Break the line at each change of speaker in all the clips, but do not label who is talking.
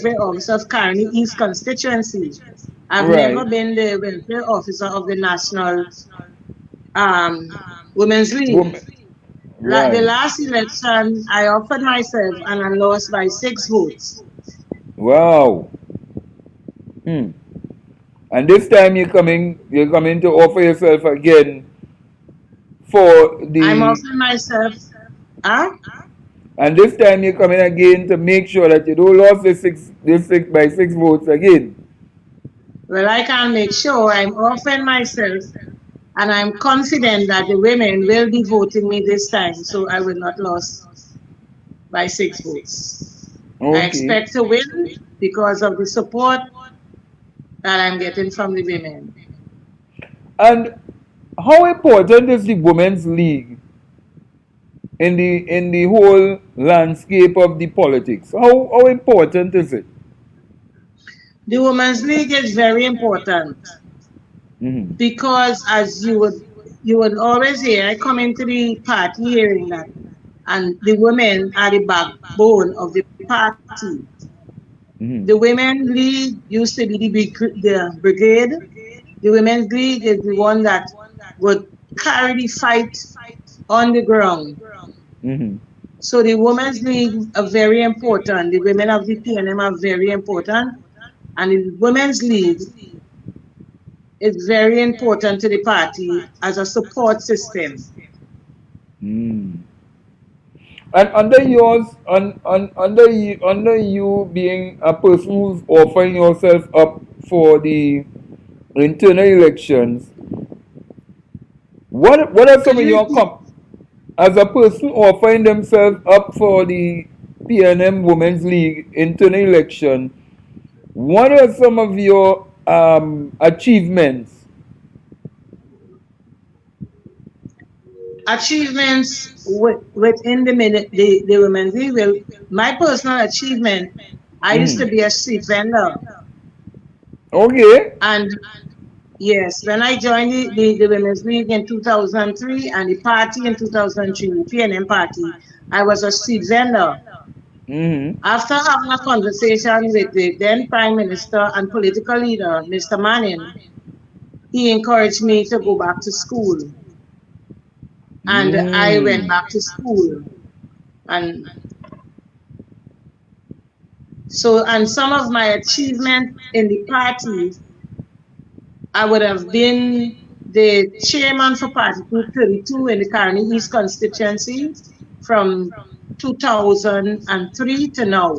welfare officer of Carney East constituency. I've never
Right.
been the welfare officer of the National Women's League.
Woman.
The
Right.
last election, I offered myself and I lost by 6 votes.
Wow. Hmm. And this time you're coming to offer yourself again for
I'm
the,
offering myself, huh?
and this time you're coming again to make sure that you don't lose this six by 6 votes again.
Well, I can make sure I'm offering myself and I'm confident that the women will be voting me this time, so I will not lose by 6 votes. I
Okay.
expect to win because of the support that I'm getting from the women.
And how important is the women's league in the whole landscape of the politics? How important is it?
The Women's League is very important
Mm-hmm.
because as you would always hear, I come into the party hearing that, and the women are the backbone of the party. The
Mm-hmm.
Women League used to be the brigade. The Women's League is the one that would carry the fight on the ground.
Mm-hmm.
So the Women's League are very important. The women of the PNM are very important. And the Women's League is very important to the party as a support system.
Mm. And under yours, under you being a person who's offering yourself up for the internal elections, what are
Could
some of
you
your
repeat?
as a person offering themselves up for the PNM Women's League internal election? What are some of your achievements?
Achievements within the Women's League. Well, my personal achievement, I used to
Mm-hmm.
be a street vendor.
Okay.
And yes, when I joined the Women's League in 2003 and the party in 2003, the PNM party, I was a street vendor.
Mm-hmm.
After having a conversation with the then Prime Minister and political leader, Mr. Manning, he encouraged me to go back to school. And I went
Mm.
back to school. And and some of my achievements in the party, I would have been the chairman for Party Group 32 in the Carney East constituency from 2003 to now.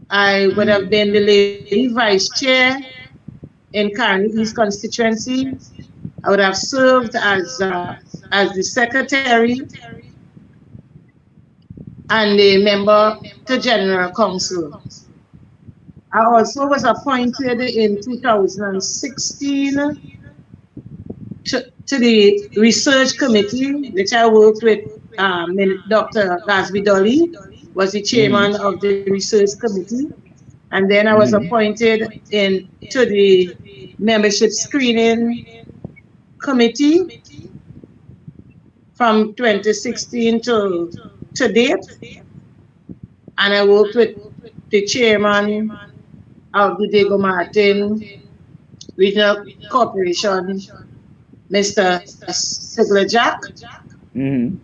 I would have been the lady vice chair in Carney East constituency. I would have served as the secretary and a member to General Council. I also was appointed in 2016 to the research committee, which I worked with Dr. Gasby Dolly, was the chairman of the research committee. And then I was appointed in to the membership screening committee from 2016 to date. And I worked with the chairman of the Diego Martin Regional Corporation, Mr. Sigler Jack.
Mm-hmm.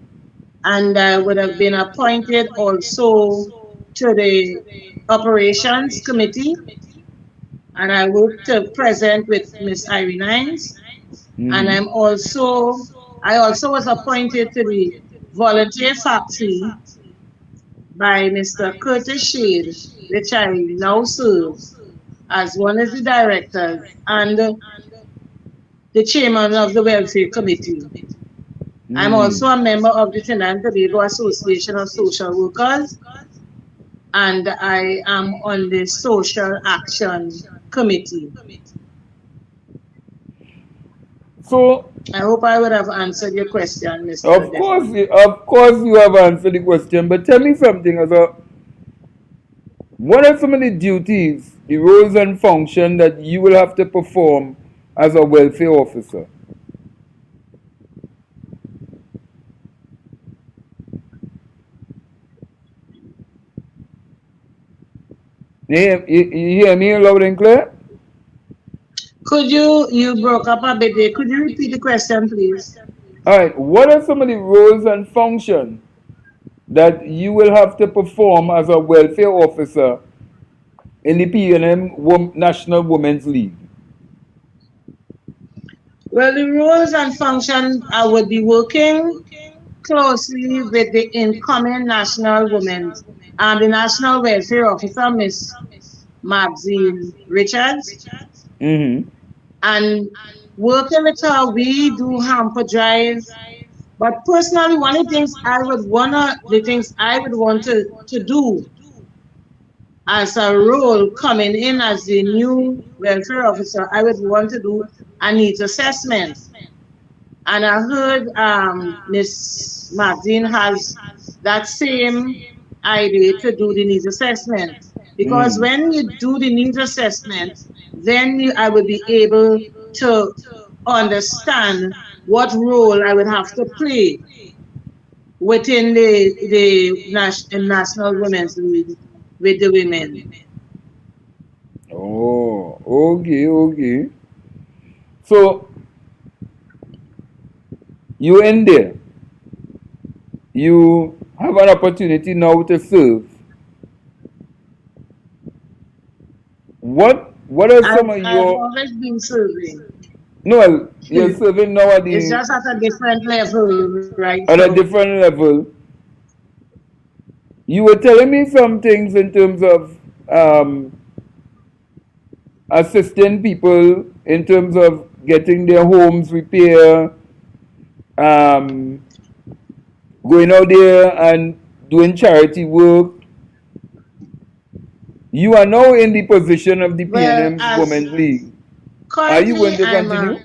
And I would have been appointed also to the operations committee. And I worked to present with Miss Irene Hines. And
Mm-hmm.
I also was appointed to the volunteer factory by Mr. Curtis Shade, which I now serve as one of the directors and the chairman of the welfare committee. I'm
Mm.
also a member of the Trinidad and Tobago Association of Social Workers, and I am on the Social Action Committee.
So,
I hope I would have answered your question, Mr.
of course,
Devon.
of course, you have answered the question. But tell me something. What are some of the duties, the roles and function that you will have to perform as a welfare officer? You hear me loud and clear?
Could you broke up a bit there. Could you repeat the question, please?
All right. What are some of the roles and functions that you will have to perform as a welfare officer in the PNM National Women's League?
Well, the roles and function I would be working closely with the incoming national women, the national welfare officer, Miss Maxine Richards,
Mm-hmm.
and working with her, we do hamper drive. But personally, one of the things I would want to do as a role coming in as the new welfare officer, I would want to do a needs assessment. And I heard Miss Maxine has that same idea to do the needs assessment. Because
Mm.
when you do the needs assessment, then I will be able to understand what role I would have to play within the National Women's League with the women.
Oh, okay, okay. So you in there, you have an opportunity now to serve. What are some of
I've
your
always been serving.
no? Well, you're serving now
It's just at a different level right now.
at a different level. You were telling me some things in terms of um, assisting people in terms of getting their homes repaired, um, going out there and doing charity work. You are now in the position of the
Well,
PNM's
as
Women's League. Are you going
currently
to continue?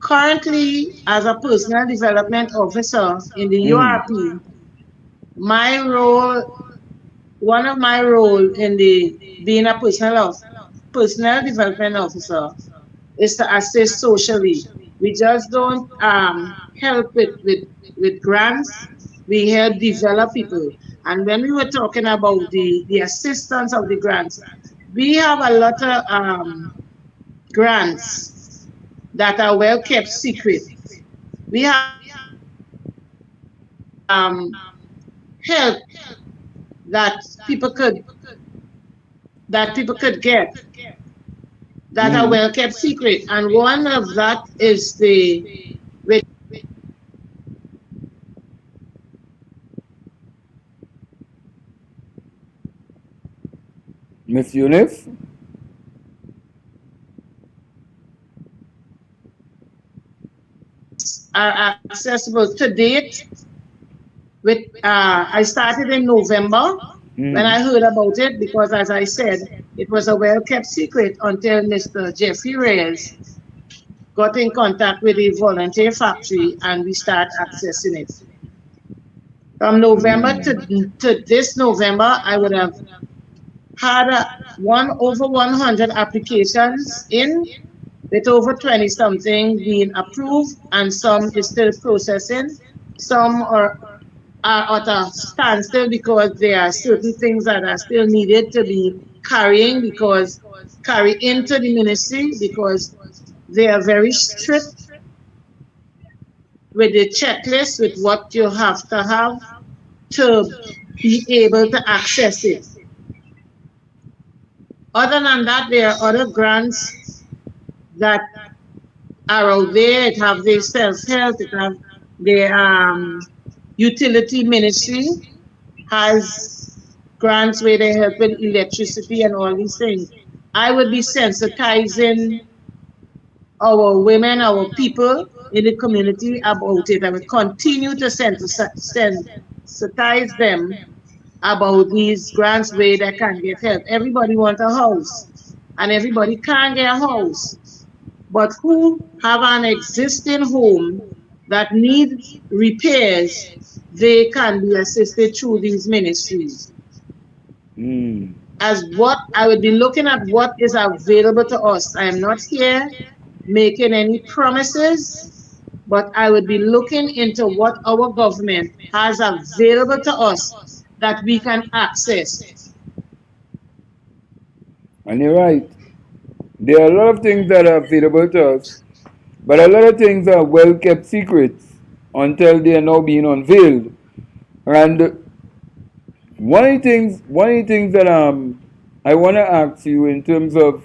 currently as a personal development officer in the
Mm.
URP, my role, one of my role in the being a personal development officer is to assist socially. We just don't help with grants. We help develop people. And when we were talking about the assistance of the grants, we have a lot of grants that are well kept secret. We have help that people could get that are
Mm.
well kept secret. And one of that is the
Miss Eunice?
are accessible to date. With I started in November when
Mm.
I heard about it because, as I said, it was a well kept secret until Mr. Jeffrey Reyes got in contact with the volunteer factory and we start accessing it. From November to this November, I would have had one over 100 applications in, with over 20 something being approved, and some is still processing. Some are at a standstill because there are certain things that are still needed to be carry into the ministry because they are very strict with the checklist with what you have to be able to access it. Other than that, there are other grants that are out there. It have the self-help, it have the utility ministry has grants where they help with electricity and all these things. I would be sensitizing our women, our people in the community about it. I would continue to sensitize them about these grants where they can get help. Everybody wants a house and everybody can get a house. But who have an existing home that needs repairs, they can be assisted through these ministries.
Mm.
As what I would be looking at what is available to us. I am not here making any promises. but I would be looking into what our government has available to us that we can access.
And you're right. There are a lot of things that are available to us, but a lot of things are well kept secrets until they are now being unveiled. And one of the things that I want to ask you in terms of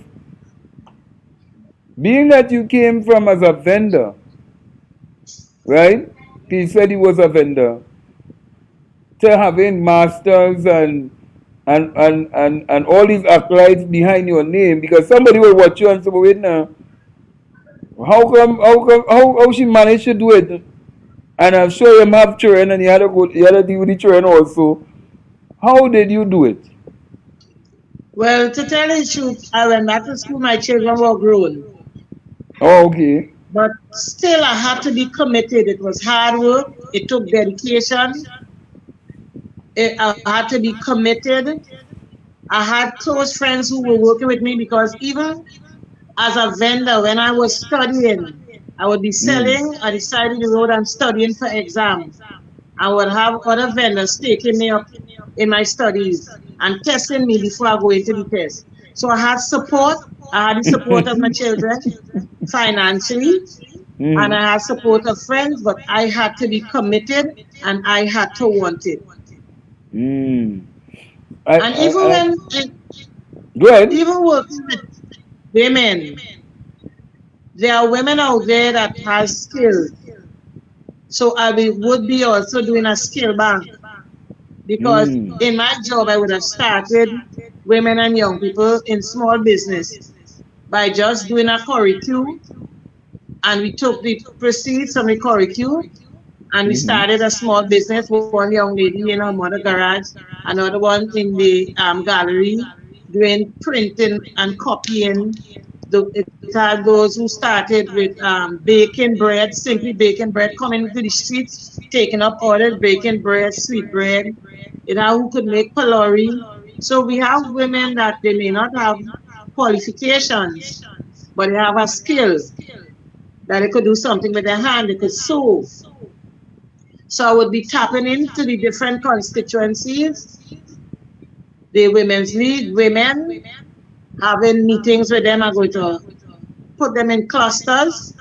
being that you came from as a vendor, right? He said he was a vendor to having masters and all these accolades behind your name because somebody will watch you and say, wait now, how she managed to do it? And I'm sure you have children and you had to deal with the children also. How did you do it?
Well, to tell you the truth, I went back to school, my children were grown.
Oh, okay.
But still, I had to be committed. It was hard work. It took dedication. I had to be committed. I had close friends who were working with me because even as a vendor, when I was studying, I would be
Mm.
selling at the side of the road and studying for exam. I would have other vendors taking me up in my studies and testing me before I go into the test. So I had support. I had the support of my children financially, and
Mm.
I had support of friends, but I had to be committed and I had to want it.
Mm.
And even
I,
when,
go ahead.
even working with women, there are women out there that has skills. So would be also doing a skill bank because
Mm.
in my job, I would have started women and young people in small business by just doing a curricule, and we took the proceeds from the curricule and we
Mm-hmm.
started a small business. One young lady in her mother garage, another one in the gallery doing printing and copying. It had those who started with baking bread, simply baking bread, coming into the streets, taking up orders, baking bread, sweet bread. It had who could make palori. So we have women that they may not have qualifications, but they have a skill that they could do something with their hand. They could sew. So I would be tapping into the different constituencies, the Women's League, women, having meetings with them. I'm going to put them in clusters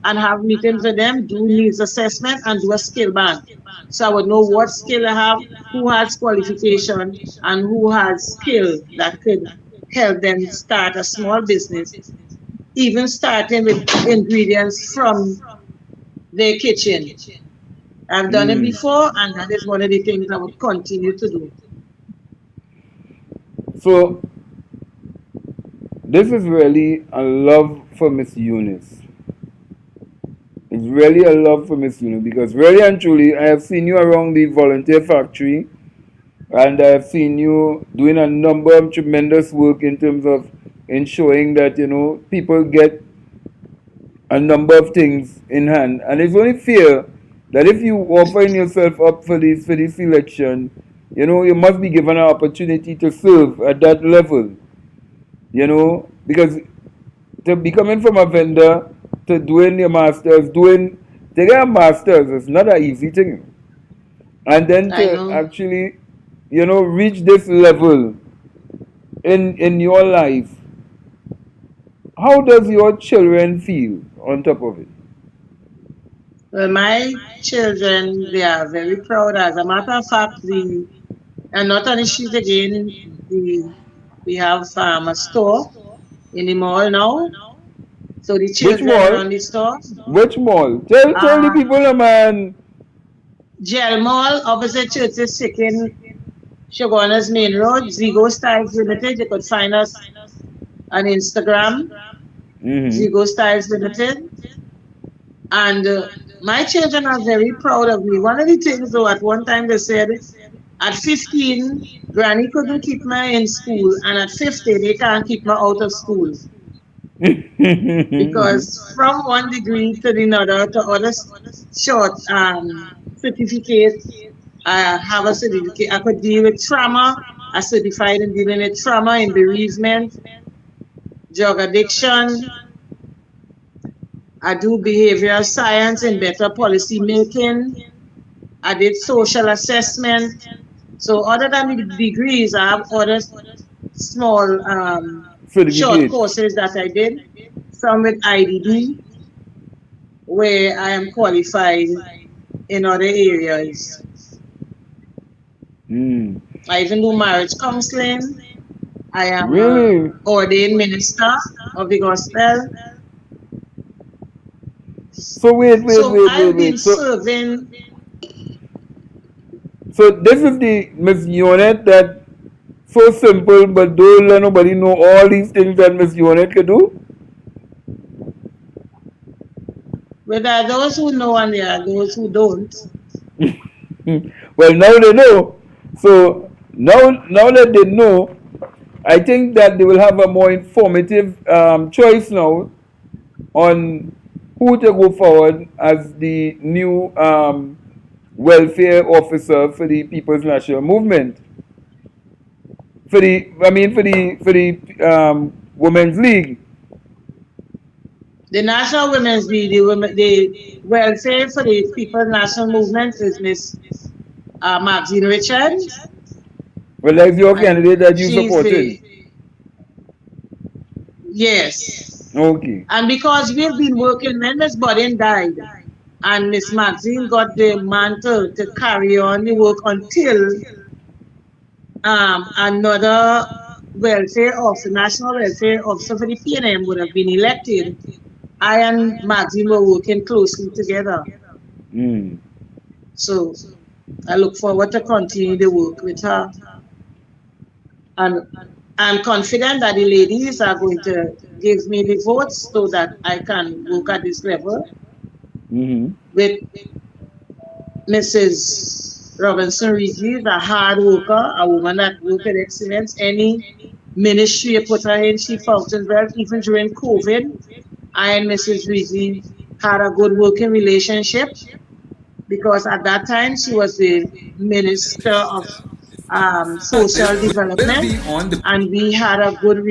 and have meetings with them, do needs assessment, and do a skill bank. So I would know what skill I have, who has qualification, and who has skill that could help them start a small business, even starting with ingredients from their kitchen. I've done it
Mm.
before, and that is one of the things I would continue to do.
So this is really a love for Miss Eunice. It's really a love for Miss Eunice because really and truly I have seen you around the volunteer factory and I have seen you doing a number of tremendous work in terms of ensuring that people get a number of things in hand. And it's only fair that if you offering yourself up for this election, you must be given an opportunity to serve at that level. Because to be coming from a vendor to doing your masters, to get a masters is not an easy thing. And then
I
to
know.
actually, reach this level in your life, how does your children feel on top of it?
Well, my children, they are very proud. As a matter of fact, and not on the street again, we have a store in the mall now. So the
Which
children
mall?
run the store.
Which mall? Tell the
Uh,
people, man.
Gel Mall, opposite Church's Chicken, Shoguna's Main Road, Zigo Styles Limited. You could find us on Instagram,
Mm-hmm.
Zigo Styles Limited. And my children are very proud of me. One of the things, though, at one time they said, at 15, Granny couldn't keep me in school, and at 50, they can't keep me out of school. Because from one degree to the other, to other short certificates, I have a certificate. I could deal with trauma. I certified in dealing with trauma in bereavement, drug addiction, I do behavioral science in better policy making. I did social assessment. So other than the degrees, I have other small short
Certificate.
courses that I did. Some with IDD, where I am qualified in other areas.
Mm.
I even do marriage counseling. I am a
Really?
ordained minister of the gospel.
So wait, wait,
So
wait, wait,
I've been
wait.
serving.
So this is the Miss Yonett that so simple, but don't let nobody know all these things that Miss Yonett can do.
Well, there are those who know and there are those who don't.
Well, now they know. So now that they know, I think that they will have a more informative choice now on who to go forward as the new welfare officer for the People's National Movement. For the, I mean, for the Women's League.
The National Women's League, the welfare for the People's National Movement is Miss Maxine Richards,
Well, that's your
and
candidate that you
she's
supported.
the yes.
Okay.
And because we've been working when Miss Bodin died, and Miss Maxine got the mantle to carry on the work until another welfare officer, national welfare officer for the PNM would have been elected. I and Maxine were working closely together.
Mm.
So I look forward to continue the work with her. And I'm confident that the ladies are going to give me the votes so that I can work at this level
Mm-hmm.
with Mrs. Robinson Reedy, a hard worker, a woman that works with excellence. Any ministry I put her in, she functions well. Even during COVID, I and Mrs. Reedy had a good working relationship because at that time she was the Minister of Social Development, and we had a good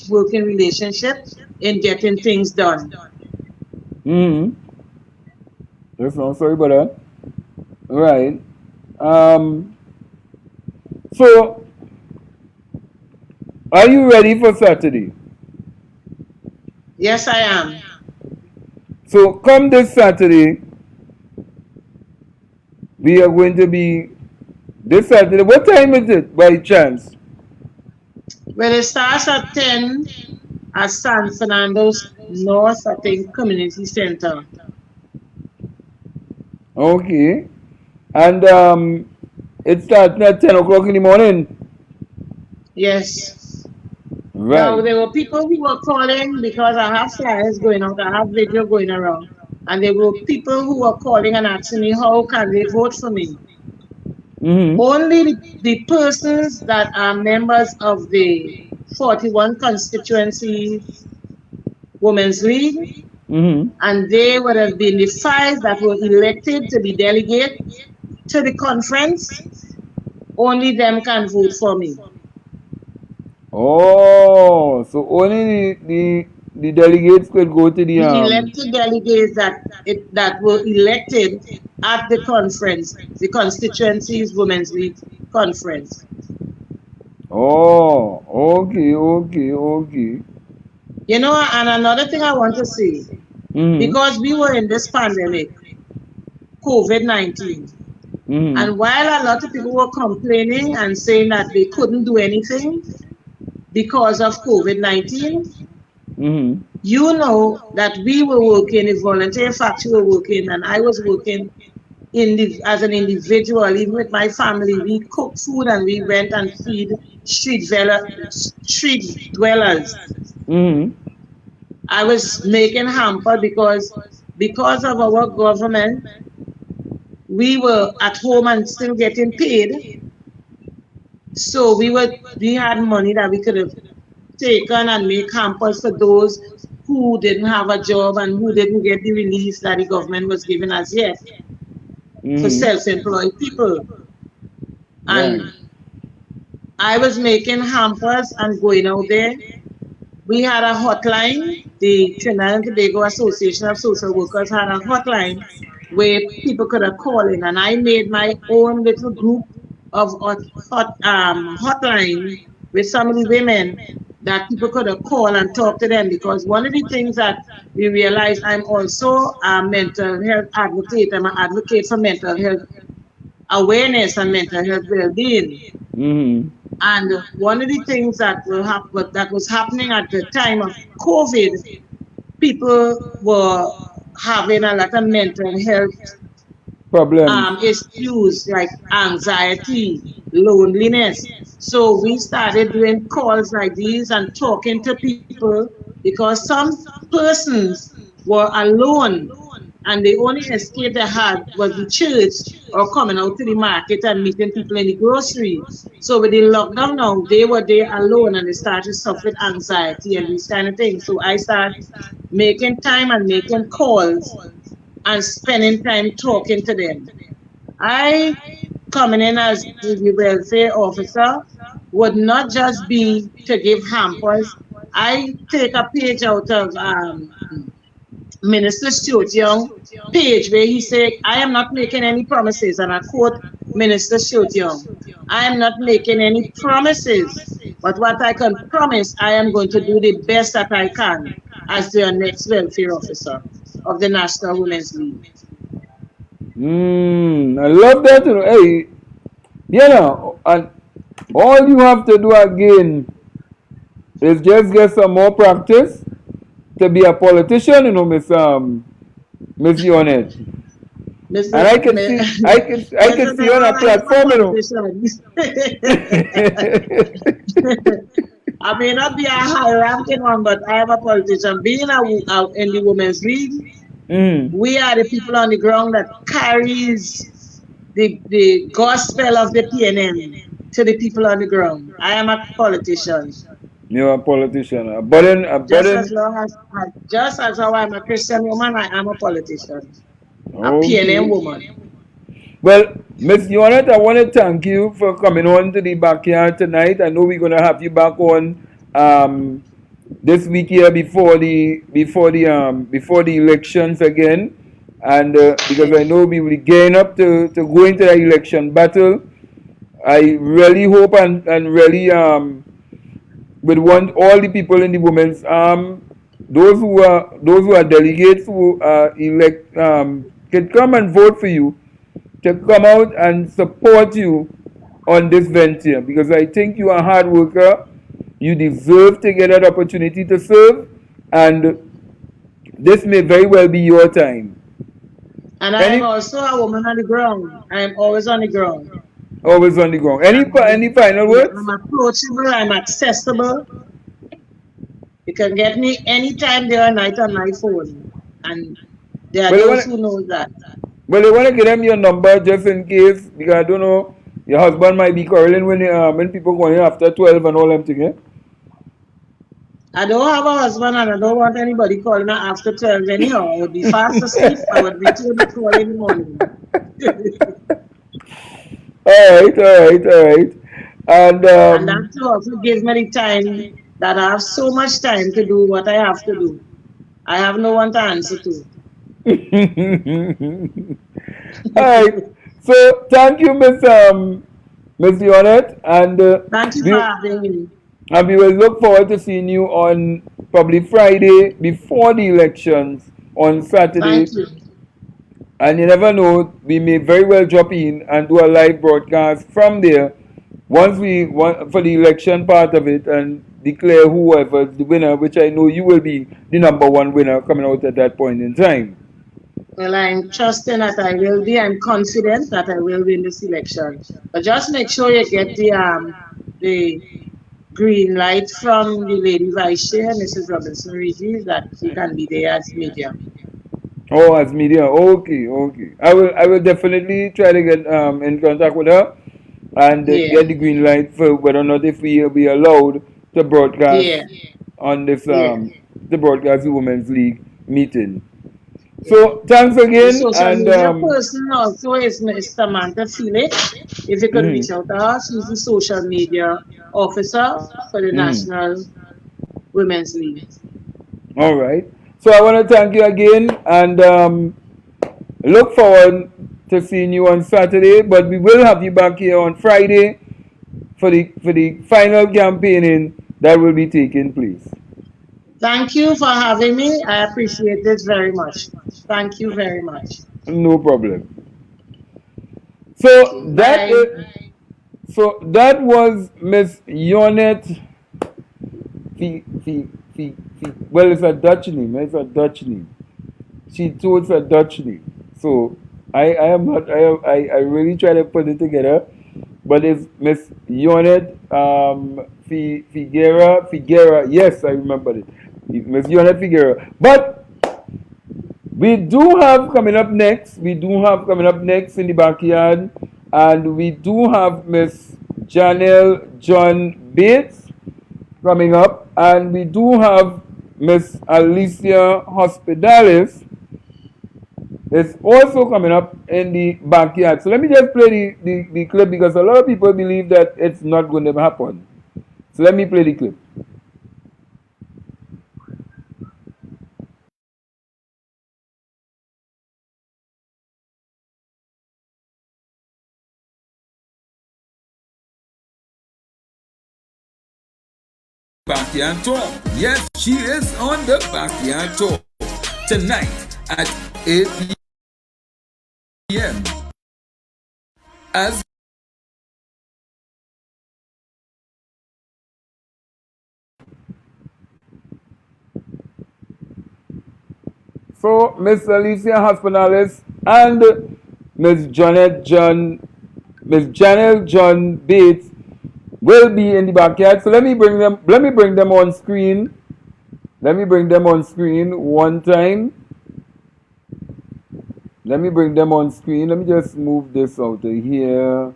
working relationship in getting things done.
Mm-hmm. That's not sorry about that. Right. Um, so, are you ready for Saturday?
Yes, I am.
So, come this Saturday, we are going to be this Saturday. What time is it by chance?
Well, it starts at 10 at San Fernando's North, I think, Community Center.
Okay. And it starts at 10 o'clock in the morning.
Yes. Now,
Right.
there were people who were calling because I have flyers going out, I have video going around, and there were people who were calling and asking me how can they vote for me.
Mm-hmm.
Only the persons that are members of the 41 constituency Women's League,
Mm-hmm.
and they would have been the five that were elected to be delegate to the conference, only them can vote for me.
Oh, so only the delegates could go to the
The elected delegates that were elected at the conference, the constituencies Women's League conference.
Oh, okay, okay, okay.
You know, and another thing I want to say,
Mm-hmm.
because we were in this pandemic, COVID-19,
Mm-hmm.
and while a lot of people were complaining and saying that they couldn't do anything because of COVID-19,
Mm-hmm.
you know that we were working, the volunteer factory were working, and I was working as an individual, even with my family. We cooked food and we went and feed street dwellers.
Mm-hmm.
I was making hamper because of our government, we were at home and still getting paid. So we had money that we could have taken and make hampers for those who didn't have a job and who didn't get the relief that the government was giving us yet for
Mm-hmm.
self-employed people.
Right.
And I was making hampers and going out there. We had a hotline the Trinidad and Tobago Association of Social Workers had a hotline where people could have called in, and I made my own little group of hotline with some of the women that people could have called and talk to them, because one of the things that we realized, I'm also a mental health advocate. I'm an advocate for mental health awareness and mental health well-being.
Mm-hmm.
And one of the things that was happening at the time of COVID, people were having a lot of mental health
Problems.
issues like anxiety, loneliness. So we started doing calls like these and talking to people, because some persons were alone and the only escape they had was the church or coming out to the market and meeting people in the grocery. So with the lockdown now, they were there alone and they started to suffer with anxiety and these kind of things. So I started making time and making calls and spending time talking to them. I, coming in as the welfare officer, would not just be to give hampers. I take a page out of Minister Stuart Young page where he said, I am not making any promises, and I quote Minister Stuart Young, I am not making any promises, but what I can promise, I am going to do the best that I can as the next welfare officer of the National Women's League.
I love that. Hey, and all you have to do again is just get some more practice to be a politician, Miss Yonett.
Mr.
And I can see on a
I am a
platform.
politician. I may not be a high ranking one, but I am a politician. Being in the Women's League,
Mm.
we are the people on the ground that carries the gospel of the PNM to the people on the ground. I am a politician.
You're a politician.
Just as how I'm a Christian woman, I am a politician. A PNM
Okay.
woman.
Well, Miss Yonett, I want to thank you for coming on to the backyard tonight. I know we're going to have you back on um, this week here before the elections again, and because I know we will gain up to go into the election battle. I really hope and really would want all the people in the women's those who are delegates who elect can come and vote for you to come out and support you on this venture, because I think you are a hard worker. You deserve to get that opportunity to serve, and this may very well be your time.
And I am
Any
also a woman on the ground. I am always on the ground.
always on the ground. Any final
Yeah, I'm
words?
approachable, I'm accessible. You can get me anytime, day or night on my phone. And there are
Well, I
those
want
who know that.
well, I want to give them your number just in case, because I don't know, your husband might be quarreling when people go in after 12 and all them things. Eh?
I don't have a husband and I don't want anybody calling me after 12 anyhow. I would be fast asleep. I would return the call in the morning.
All right. And
And that also gives me the time that I have so much time to do what I have to do. I have no one to answer to.
all right. So thank you, Miss Yonett, and
Thank you for
we
having me.
and we will look forward to seeing you on probably Friday before the elections on
Thank
Saturday.
you.
And you never know, we may very well drop in and do a live broadcast from there once we want for the election part of it and declare whoever is the winner, which I know you will be the number one winner coming out at that point in time.
Well, I'm trusting that I will be. I'm confident that I will win this election. But just make sure you get the green light from the lady vice chair, Mrs. Robinson Regis, that she can be there as media.
Oh, as media. Okay. I will definitely try to get in contact with her and
Yeah,
get the green light for whether or not if we will be allowed to broadcast
yeah,
on this
yeah,
the broadcast the Women's League meeting.
yeah.
So thanks
The
again,
social
and
media person also is Miss Samantha Felix. If you could
mhm,
reach out to her, she's the social media officer for the
mhm.
National Women's League.
All right. So I want to thank you again and look forward to seeing you on Saturday. But we will have you back here on Friday for the final campaigning that will be taking place.
Thank you for having me. I appreciate this very much. Thank you very much.
No problem. So
Okay,
that
bye.
is, so that was Miss Yonett. Well, it's a Dutch name. It's a Dutch name. She chose a Dutch name. So I am not. I really try to put it together, but it's Miss Yonett Figuera. Yes, I remember it. Miss Yonett Figuera. But we do have coming up next. We do have coming up next in the backyard, and we do have Miss Janelle John Bates coming up, and we do have Miss Alicia Hospitalis is also coming up in the backyard. So let me just play the clip because a lot of people believe that it's not going to happen. So let me play the clip. Backyard Talk. Yes, she is on the Backyard Talk tonight at 8 p.m. As so, Miss Alicia Hospitalis and Miss Janelle John Bates will be in the backyard. So let me bring them. Let me bring them on screen. Let me bring them on screen one time. Let me bring them on screen. Let me just move this out of here.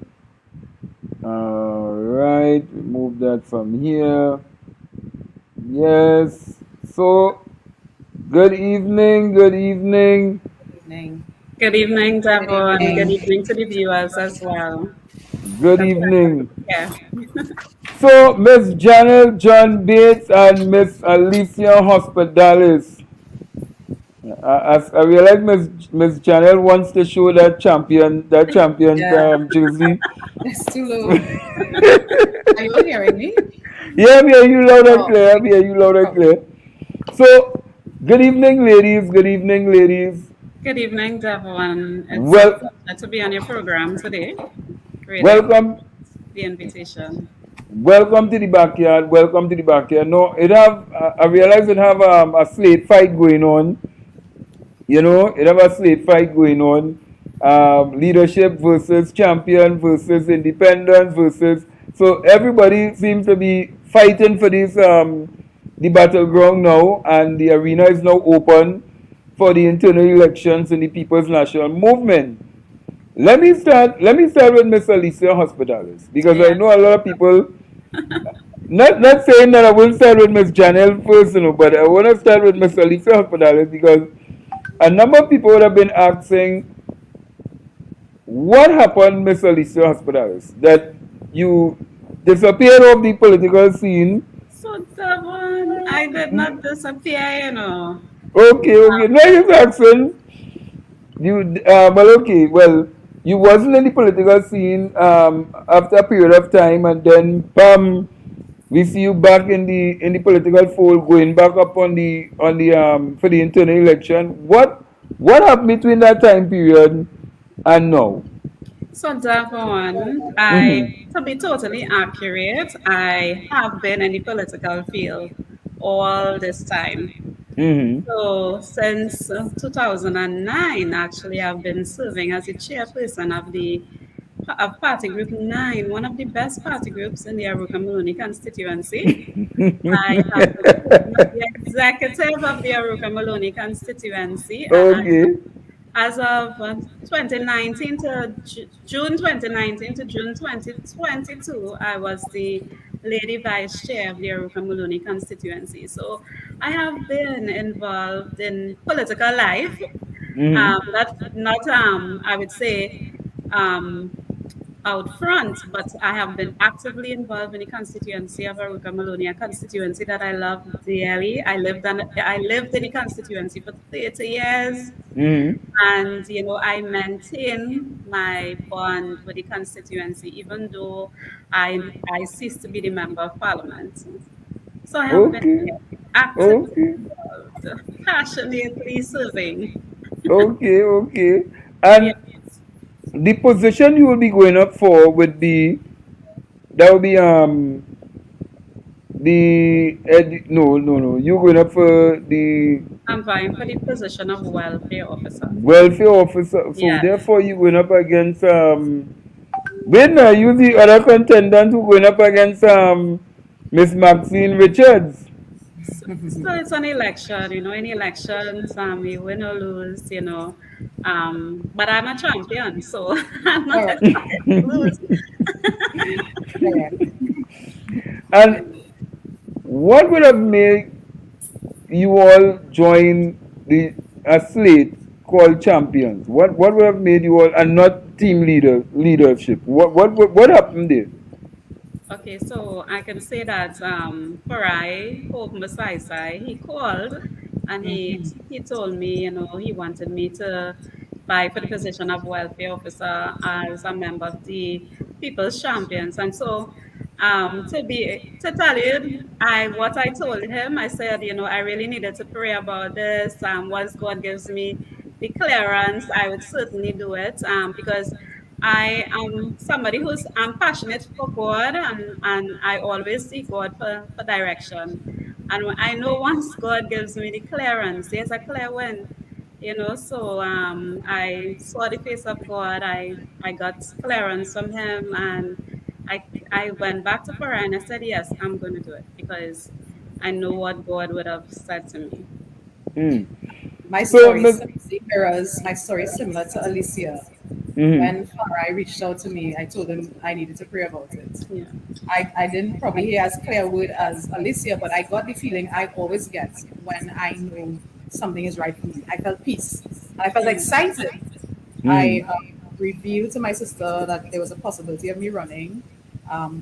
All right, move that from here. Yes. So, good evening. Good evening.
Evening.
Good evening,
Good
Devon. Good
evening.
evening to the viewers as well.
Good
It's a pleasure to
evening.
be here.
So, Miss Janelle John Bates and Miss Alicia Hospitalis. I realize Miss Janelle wants to show that champion
Yeah,
jersey.
it's too low. Are you hearing me?
Yeah, I'm hearing you loud and
Oh,
clear. I'm hearing you loud and
oh,
clear. So, good evening, ladies. Good evening, ladies.
Good evening, Devon. It's a
Well,
pleasure to be on your program today. Really
welcome,
appreciate the invitation.
welcome to the backyard. Welcome to the backyard. No, it have. I realize it have a slate fight going on. You know, it have a slate fight going on. Leadership versus champion versus independence versus. So everybody seems to be fighting for this the battleground now, and the arena is now open for the internal elections in the People's National Movement. Let me start with Miss Alicia Hospitalis because I
Yeah.
know a lot of people. Not saying that I will start with Miss Janelle first, but I want to start with Miss Alicia Hospitalis because a number of people would have been asking, what happened, Miss Alicia Hospitalis, that you disappeared off the political scene?
So, Devon, I did not disappear.
Okay, okay. No, you're asking. Well, you wasn't in the political scene after a period of time, and then, bam, we see you back in the political fold, going back up on the for the internal election. What happened between that time period and now?
So, Devon,
Mm-hmm.
to be totally accurate, I have been in the political field all this time.
Mm-hmm.
So since 2009, actually, I've been serving as the chairperson of Party Group 9, one of the best party groups in the Aruka Maloney constituency. I have been serving as the executive of the Aruka Maloney constituency, and
Okay.
as of 2019 to June 2019 to June 2022, I was the lady vice chair of the Aruka Muluni constituency. So I have been involved in political life.
Mm-hmm.
Not I would say, um, out front, but I have been actively involved in the constituency of Aruka Maloney, a constituency that I love dearly. I lived in the constituency for 30 years,
Mm-hmm.
and I maintain my bond with the constituency, even though I ceased to be the member of parliament. So I have been
Okay.
actively
Okay.
involved, passionately serving.
Okay. Okay.
Yeah.
And the position you will be going up for would be that would be no, you're going up for the
I'm vying for the position of welfare officer.
welfare officer. So
Yes.
therefore you're going up against when you the other contendant who going up against Miss Maxine Richards.
So it's an election, in elections, you win or lose. But I'm a champion, so I'm not
Correct.
expected to lose.
Correct.
And what would have made you all join the a slate called champions? What would have made you all and not leadership? What happened there?
Okay, so I can say that Farai Hope Missigher, he called and he told me, he wanted me to vie for the position of welfare officer as a member of the People's Champions. And so to tell you, what I told him, I said, I really needed to pray about this. Once God gives me the clearance, I would certainly do it. Because I am somebody I'm passionate for God, and I always seek God for direction. And I know once God gives me the clearance, there's a clear win. So I saw the face of God. I got clearance from Him, and I I went back to Farah and I said, yes, I'm going to do it because I know what God would have said to me.
Mm.
My
So,
story
Miss,
similarly mirrors my story similar to Alicia.
mhm.
When Farai reached out to me, I told him I needed to pray about it.
Yeah.
I didn't probably hear as clear a word as Alicia, but I got the feeling I always get when I know something is right for me. I felt peace. And I felt excited.
Mm.
I revealed to my sister that there was a possibility of me running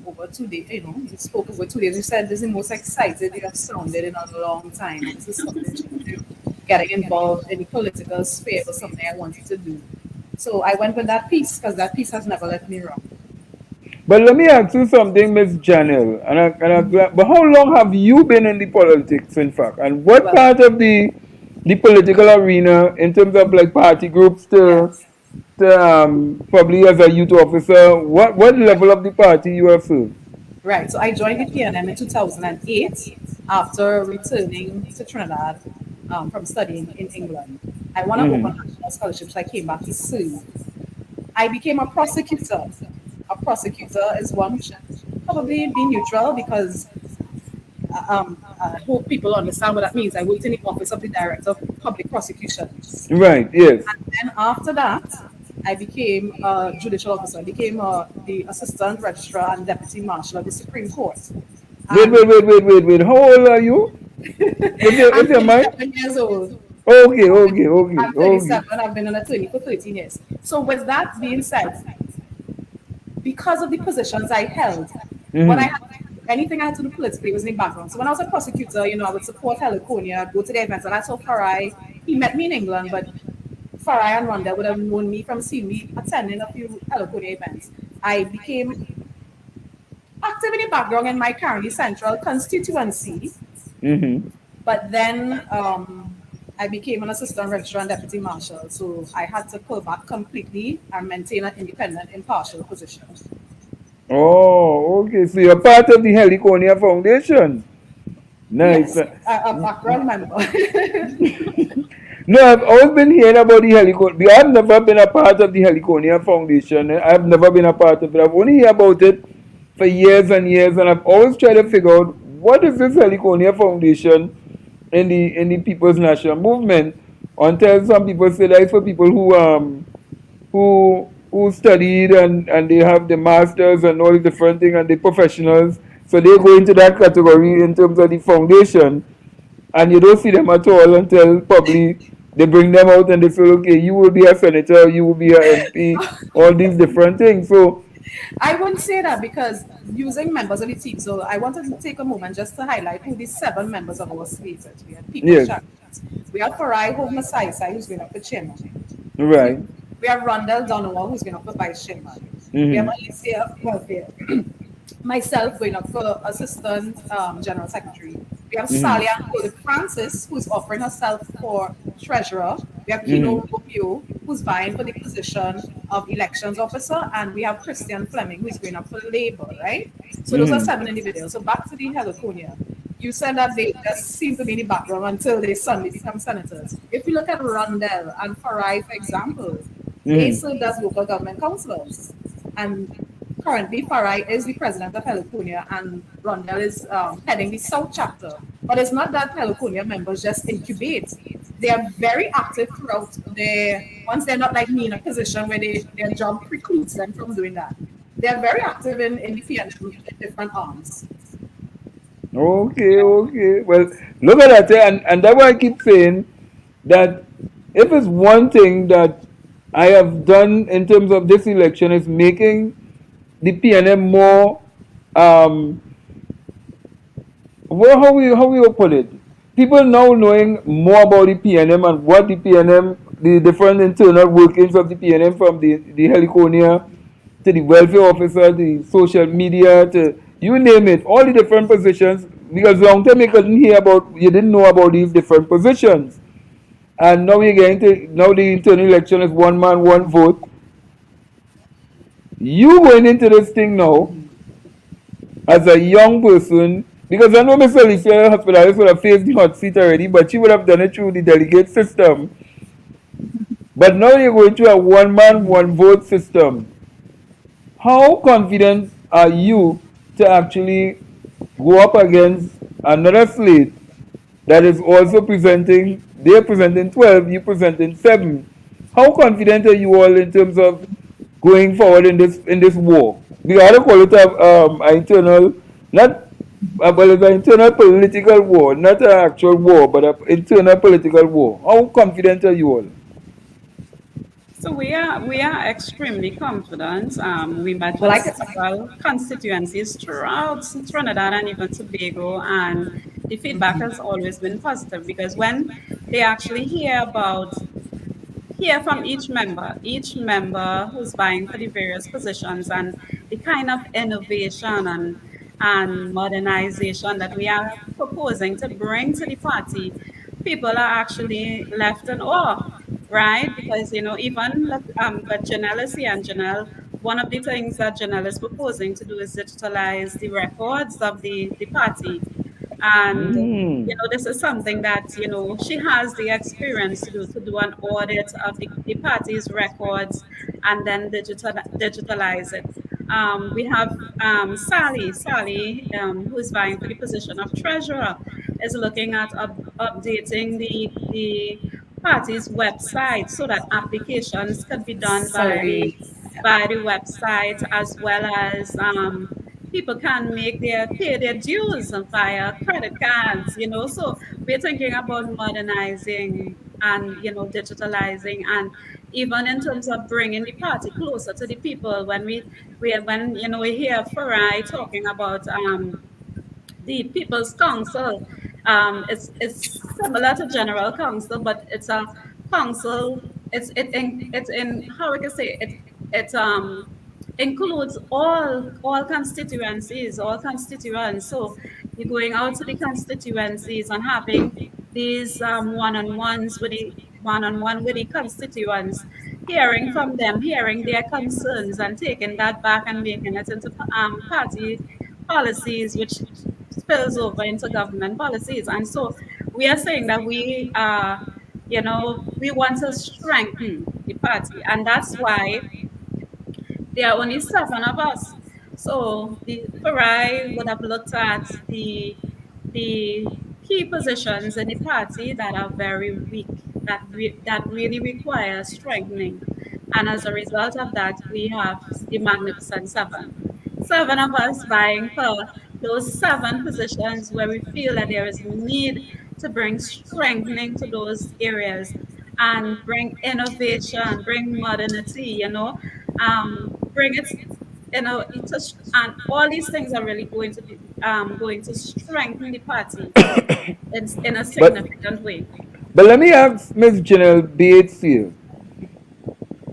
over 2 days. We spoke over 2 days. She said, this is the most excited you have sounded in a long time. And this is something she would do. Getting involved in the political sphere was something I wanted to do. So I went with that piece because that piece has never let me wrong.
But let me ask you something, Miss Janelle. But how long have you been in the politics, in fact? And what
Well,
part of the political arena, in terms of like party groups,
yes.
probably as a youth officer, what level of the party you have served?
Right. So I joined the PNM in 2008 after returning to Trinidad from studying in England. I won an open national scholarship, so I came back to serve. I became a prosecutor. A prosecutor is one who should probably be neutral because I hope people understand what that means. I worked in the office of the director of public prosecutions.
Right. Yes.
And then after that, I became a judicial officer. I became the assistant registrar and deputy marshal of the Supreme Court. And
Wait. How old are you?
I'm
If you mind?
37 years old.
Okay.
I'm 37. I've been an attorney for 13 years. So with that being said, because of the positions I held, when I
Mm-hmm.
had anything I had to do politically was in the background. So when I was a prosecutor, I would support Heliconia, I'd go to the events, and I saw Farai. He met me in England, but Farai and Rhonda would have known me from seeing me attending a few Heliconia events. I became active in the background in my county central constituency,
Mm-hmm.
but then I became an assistant registrar and deputy marshal. So I had to pull back completely and maintain an independent, impartial position.
Oh, okay. So you're part of the Heliconia Foundation. Nice.
Yes, a background member.
No, I've always been hearing about the Heliconia. I've never been a part of the Heliconia Foundation. I've never been a part of it. I've only heard about it for years and years, and I've always tried to figure out what is this Heliconia Foundation in the People's National Movement. Until some people say that it's for people who studied and they have the masters and all the different things and the professionals. So they go into that category in terms of the foundation, and you don't see them at all until probably they bring them out and they say, okay, you will be a senator, you will be an MP, all these different things. So
I wouldn't say that because using members of the team. So I wanted to take a moment just to highlight who the 7 members of our slate is. We have People's
Yes.
Champions. We have Farai Hove Masai, who's going up for chairman. We,
Right.
we have Rondell Donovan, who's going up for vice chairman. We have
Mm-hmm.
Alicia Welfare, myself going up for assistant general secretary. We have
Mm-hmm.
Salia Francis, who's offering herself for treasurer. We have Kino
Mm-hmm.
Rubio, who's vying for the position of elections officer, and we have Christian Fleming, who's going up for Labour, right? So those are
Mm-hmm.
7 individuals. So back to the Heliconia. You said that they just seem to be in the background until they suddenly become senators. If you look at Rondell and Farai, for example, they
Mm-hmm.
served as local government councillors. And currently, Farai is the president of Heliconia and Rondell is heading the South chapter. But it's not that Heliconia members just incubate. They are very active throughout their, once they're not like me in a position where their job precludes them from doing that. They are very active in the PNM in different arms.
Okay, okay. Well, look at that, and that's why I keep saying that if it's one thing that I have done in terms of this election is making the PNM more, um, well, how we will put it? People now knowing more about the PNM and what the PNM, the different internal workings of the PNM, from the heliconia to the welfare officer, the social media, to you name it, all the different positions. Because long time you couldn't hear about, you didn't know about these different positions. And now you're getting to, now the internal election is one man, one vote. You going into this thing now as a young person, because I know Miss Alicia Hospitalis would have faced the hot seat already, but she would have done it through the delegate system. But now you're going to a one man, one vote system. How confident are you to actually go up against another slate that is also presenting, they're presenting 12, you presenting 7. How confident are you all in terms of going forward in this war? We gotta call it an internal, not well, it's an internal political war, not an actual war, but an internal political war. How confident are you all?
So we are extremely confident. We met
Well,
with
I could,
several constituencies throughout Trinidad and even Tobago, and the feedback has always been positive because when they actually hear from each member who's vying for the various positions and the kind of innovation and modernization that we are proposing to bring to the party, people are actually left in awe, right? Because, even like, but Janelle is here, and Janelle, one of the things that Janelle is proposing to do is digitalize the records of the party. And
Mm.
this is something that she has the experience to do an audit of the party's records and then digitalize it. We have Sally, who is vying for the position of treasurer, is looking at updating the party's website so that applications can be done
sorry.
by the website, as well as people can pay their dues via credit cards. So we're thinking about modernizing and digitalizing, and even in terms of bringing the party closer to the people. When we hear Farai talking about the People's Council. It's similar to General Council, but it's a council. It's in how we can say it. It includes all constituencies, all constituents. So you're going out to the constituencies and having these one-on-one with the constituents, hearing from them, hearing their concerns, and taking that back and making it into party policies, which spills over into government policies. And so we are saying that we want to strengthen the party, and that's why there are only 7 of us. So the Farai would have looked at the key positions in the party that are very weak, that really require strengthening. And as a result of that, we have the Magnificent Seven. 7 of us vying for those 7 positions where we feel that there is need to bring strengthening to those areas and bring innovation, bring modernity, bring it. and all these things are really going to strengthen the party in a
But
significant way.
let me ask Ms. Janelle Bates here.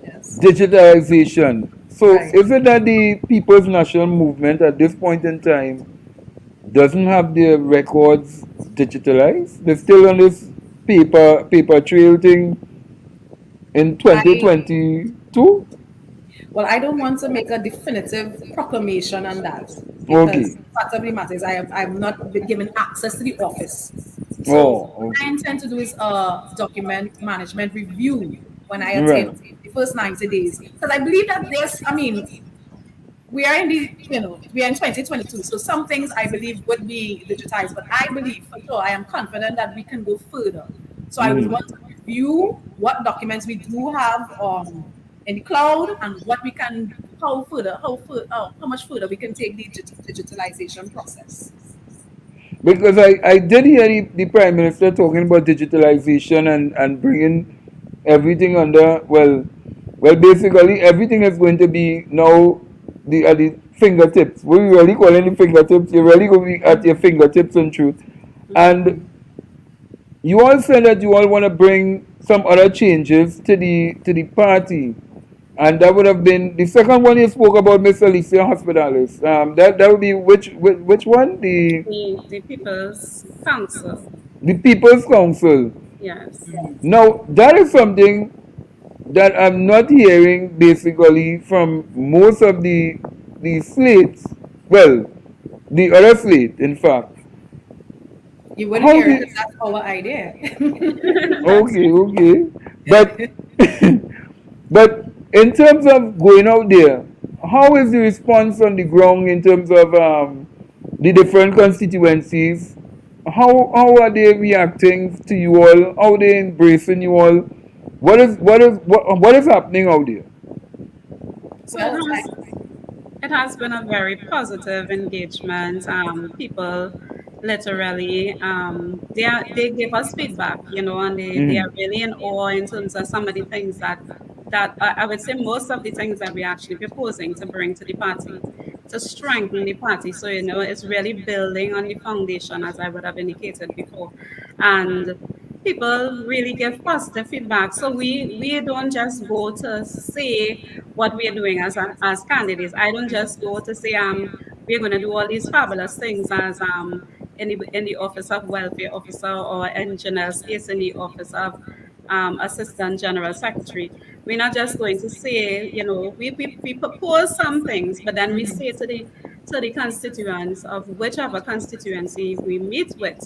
Yes.
Digitalization. So
Right.
is it that the People's National Movement at this point in time doesn't have their records digitalized? They're still on this paper trail thing in
I
2022?
Well, I don't want to make a definitive proclamation on that because
Okay.
the fact of the matter is I'm not been given access to the office. So
Oh,
what I
okay.
intend to do is a document management review when I attain
Right.
the first 90 days. Because I believe that I mean, we are in we are in 2022. So some things I believe would be digitized, but I believe for sure, I am confident that we can go further. So I would
Mm.
want to review what documents we do have in the cloud and what we can, how much further we can take the digitalization process.
Because I did hear the Prime Minister talking about digitalization and bringing everything under, basically everything is going to be now at the fingertips. We really call it the fingertips. You're really going to be at your fingertips in truth. And you all said that you all want to bring some other changes to the party. And that would have been the second one you spoke about, Miss Alicia Hospitalis. That would be which one?
The People's Council.
The People's Council.
Yes.
Now that is something that I'm not hearing basically from most of the slates. Well, the other slate, in fact.
You wouldn't
How
hear it
the
because that's our idea.
That's
okay, okay. But but in terms of going out there, how is the response on the ground in terms of the different constituencies? How are they reacting to you all? How are they embracing you all? What is happening out there?
so
Well,
it has been a very positive engagement. People literally they give us feedback, and they are
Mm.
really in awe in terms of some of the things that I would say most of the things that we're actually proposing to bring to the party to strengthen the party. So it's really building on the foundation as I would have indicated before, and people really give positive feedback. So we don't just go to say what we are doing as candidates. I don't just go to say we're going to do all these fabulous things as in the office of welfare officer or in Janelle's case in the office of assistant general secretary. We're not just going to say, we propose some things, but then we say to the constituents of whichever constituency we meet with,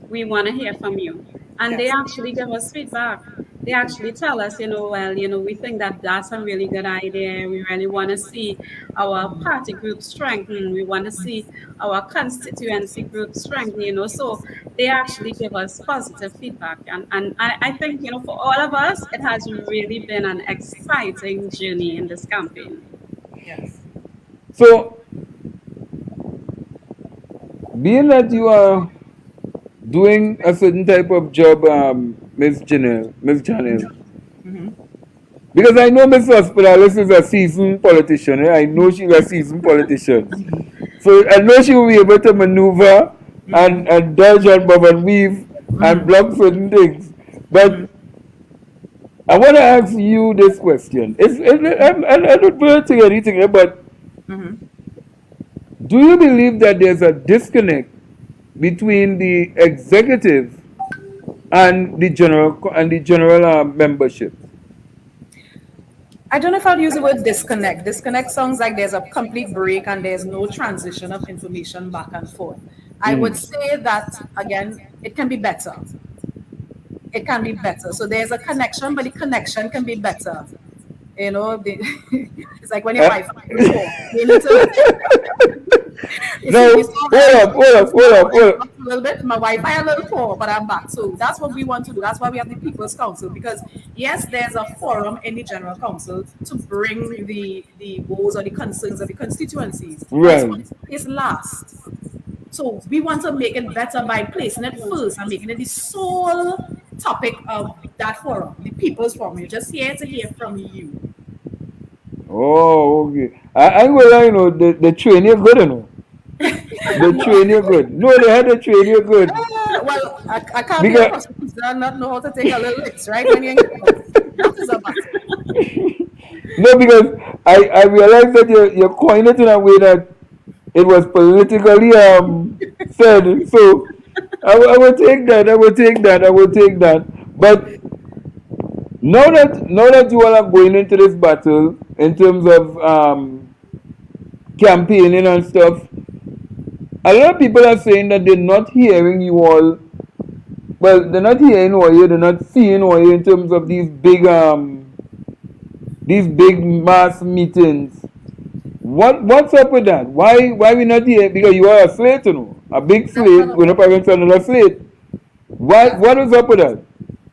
we want to hear from you. And they
yes.
actually give us feedback. They actually tell us, we think that that's a really good idea. We really want to see our party group strengthen. We want to see our constituency group strengthen, So they actually give us positive feedback. And I think, for all of us, it has really been an exciting journey in this campaign.
Yes.
So, being that you are doing a certain type of job, Miss Janelle, because I know Miss Hospitalis is a seasoned politician. I know she's a seasoned politician. So I know she will be able to maneuver and dodge and bob and weave and block certain things. But I want to ask you this question. I don't want to say anything, but do you believe that there's a disconnect between the executive and the general membership?
I don't know if I'll use the word disconnect. Disconnect sounds like there's a complete break and there's no transition of information back and forth. I would say that, again, it can be better. It can be better. So there's a connection, but the connection can be better. It's like when your
Uh,
wife is poor. You need to,
no,
you saw
hold
that
up, hold up, hold up, hold up.
a little bit. My Wi-Fi a little poor, but I'm back. So that's what we want to do. That's why we have the People's Council, because yes, there's a forum in the General Council to bring the woes or the concerns of the constituencies, but it's
Right.
what is last. So we want to make it better by placing it first and making it the sole topic of that forum, the People's Forum. You're just here to hear from you.
Oh, okay. I go there, the train you good, The train you good. No, they had the train you good.
Well, I can't be a
Because
prostitute and not know how to take a little licks, right? When you're in your house. That is a matter.
no, because I realized that you coined it in a way that it was politically said. So I will take that. I will take that. I will take that. But now that you all are going into this battle in terms of campaigning and stuff, a lot of people are saying that they're not hearing you all. Well, they're not hearing or you, they're not seeing or you in terms of these big mass meetings. What's up with that? Why we not here? Because you are a slate, a big
That's
slate
not
going
our,
up against another slate. Why
that's
what is up with that?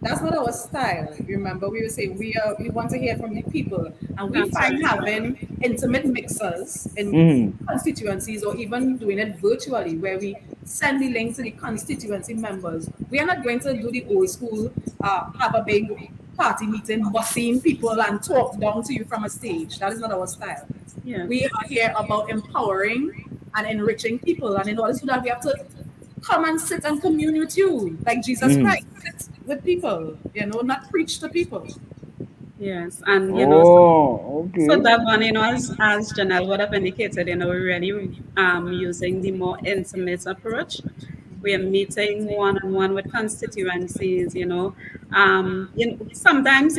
that's not our style. Remember, we were saying we want to hear from the people, and we
That's
find
right.
having intimate mixers in
Mm-hmm.
constituencies, or even doing it virtually, where we send the link to the constituency members. We are not going to do the old school, have a big party meeting, bussing people and talk down to you from a stage. That is not our style. We
Yes.
are here about empowering and enriching people, and in order to do that, we have to come and sit and commune with you, like Jesus
Mm-hmm.
Christ. Sit with people, not preach to people.
Yes. And
Oh,
so
okay.
that one, as Janelle would have indicated, we're really using the more intimate approach. We are meeting one on one with constituencies, sometimes,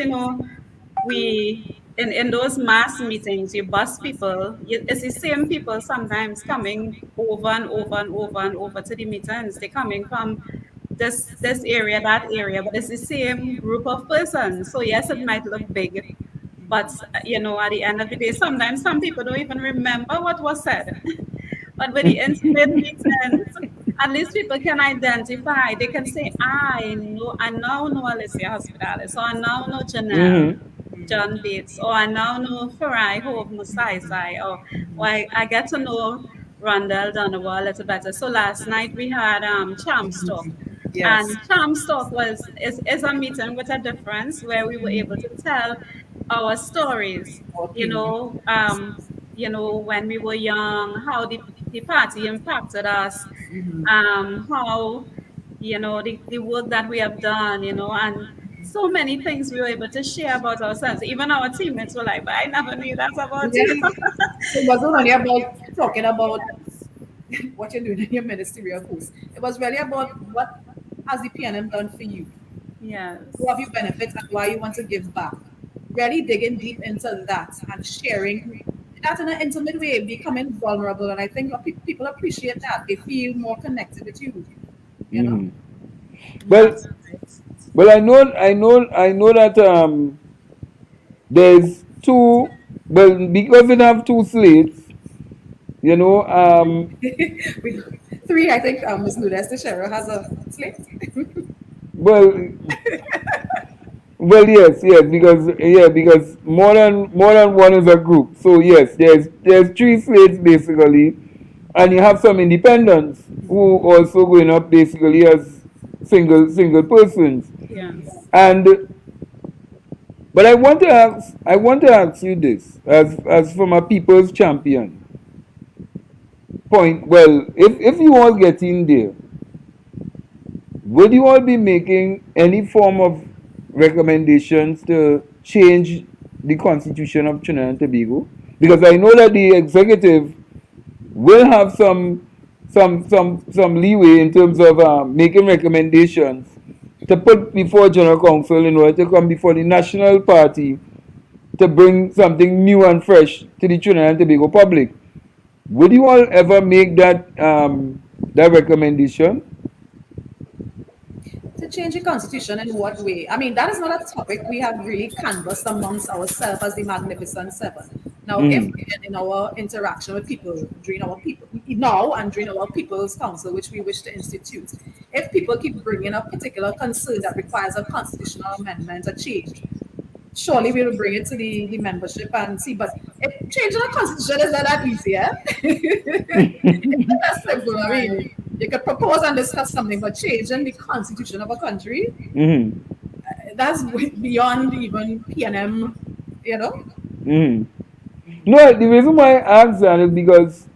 we in those mass meetings, you bus people, it's the same people sometimes coming over and over and over and over to the meetings. They're coming from this area, that area, but it's the same group of persons. So yes, it might look big, but at the end of the day, sometimes some people don't even remember what was said. But with the intimate meetings, at least people can identify. They can say, I now know Alicia Hospitalis, or I now know Janelle,
Mm-hmm.
John Bates, or I now know Farai Hove Musaisai, or I get to know Rondell Donovan a little better. So last night we had Champs Talk.
Yes.
And Champs Talk is a meeting with a difference where we were able to tell our stories,
Our
you
opinion.
know,
Yes.
um, when we were young, how the party impacted us, how, the work that we have done, and so many things we were able to share about ourselves. Even our teammates were like, but I never knew that about you.
Yeah. So it wasn't only about talking about what you're doing in your ministerial post. It was really about what has the PNM done for you? Who
Yes.
have you benefit and why you want to give back? Really digging deep into that and sharing that in an intimate way, becoming vulnerable. And I think people appreciate that. They feel more connected with you, you know?
Mm-hmm. Well,
That's right.
I know that there's two. Well, because we have two slates, you know.
We, three, I think Ms. Lourdes Teixeira has a slate.
Well, well, yes, because more than one is a group. So yes, there's three slates basically, and you have some independents who also going up basically as single persons.
Yes.
And but I want to ask you this as from a people's champion point. Well, if you all get in there, would you all be making any form of recommendations to change the constitution of Trinidad and Tobago? Because I know that the executive will have some leeway in terms of making recommendations to put before general council in order to come before the national party to bring something new and fresh to the Trinidad and Tobago public. Would you all ever make that recommendation?
To change the constitution in what way? I mean, that is not a topic we have really canvassed amongst ourselves as the Magnificent Seven. Now, if
Mm.
in our interaction with people during our people now and during our People's Council, which we wish to institute, if people keep bringing up particular concern that requires a constitutional amendment, a change, surely we will bring it to the membership and see. But changing a constitution is not that easy, eh? It's not that simple. I mean, you could propose and discuss something, but changing the constitution of a country,
Mm-hmm.
that's beyond even PNM, you know?
Mm-hmm. No, the reason why I asked that is because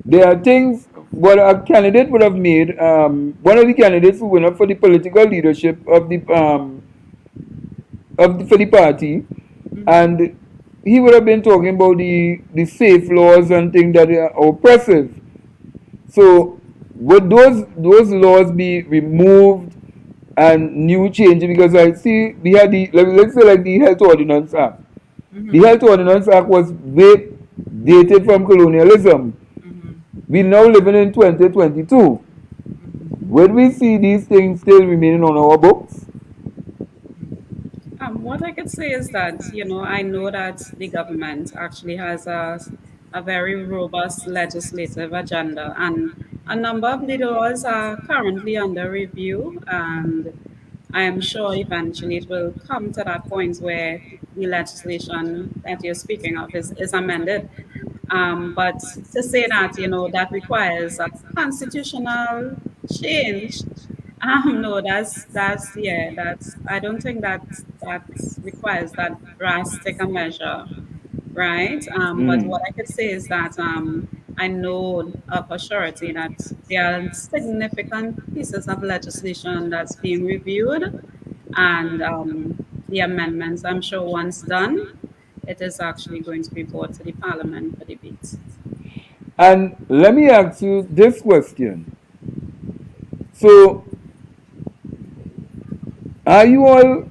there are things what a candidate would have made. One of the candidates who went up for the political leadership for the party, and he would have been talking about the safe laws and things that are oppressive. So would those laws be removed and new changes? Because I see we had let's say like the Health Ordinance Act. The Health Ordinance Act was way dated from colonialism. We now living in 2022. Would we see these things still remaining on our books?
What I could say is that, I know that the government actually has a very robust legislative agenda, and a number of the laws are currently under review. And I am sure eventually it will come to that point where the legislation that you're speaking of is amended. But to say that, that requires a constitutional change, no, yeah, I don't think that requires that drastic a measure, right? But
Mm.
what I could say is that I know for surety that there are significant pieces of legislation that's being reviewed, and the amendments, I'm sure once done, it is actually going to be brought to the Parliament for debate.
And let me ask you this question. So, are you all,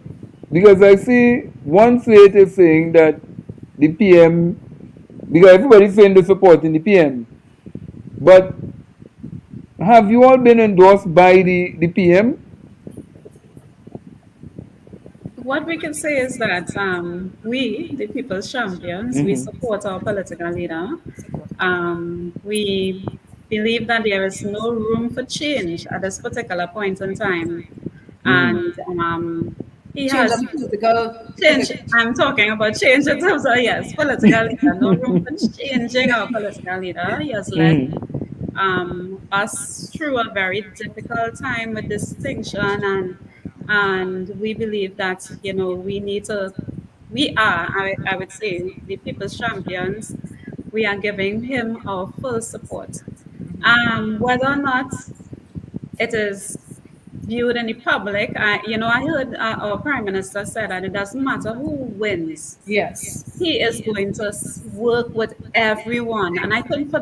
because I see one slate is saying that the PM, because everybody's saying they're supporting the PM, but have you all been endorsed by the PM?
What we can say is that we, the People's Champions, we
Mm-hmm.
support our political leader. We believe that there is no room for change at this particular point in time.
Mm-hmm.
And he
Change
has
of political
change.
position.
I'm talking about change in terms of, yes, political leader. No room for changing our political leader. He has led
Mm-hmm.
us through a very difficult time with distinction, and we believe that we need to we are I would say the People's Champions. We are giving him our full support, whether or not it is viewed in the public. I heard our Prime Minister said that it doesn't matter who wins,
Yes.
he is going to work with everyone. And I think for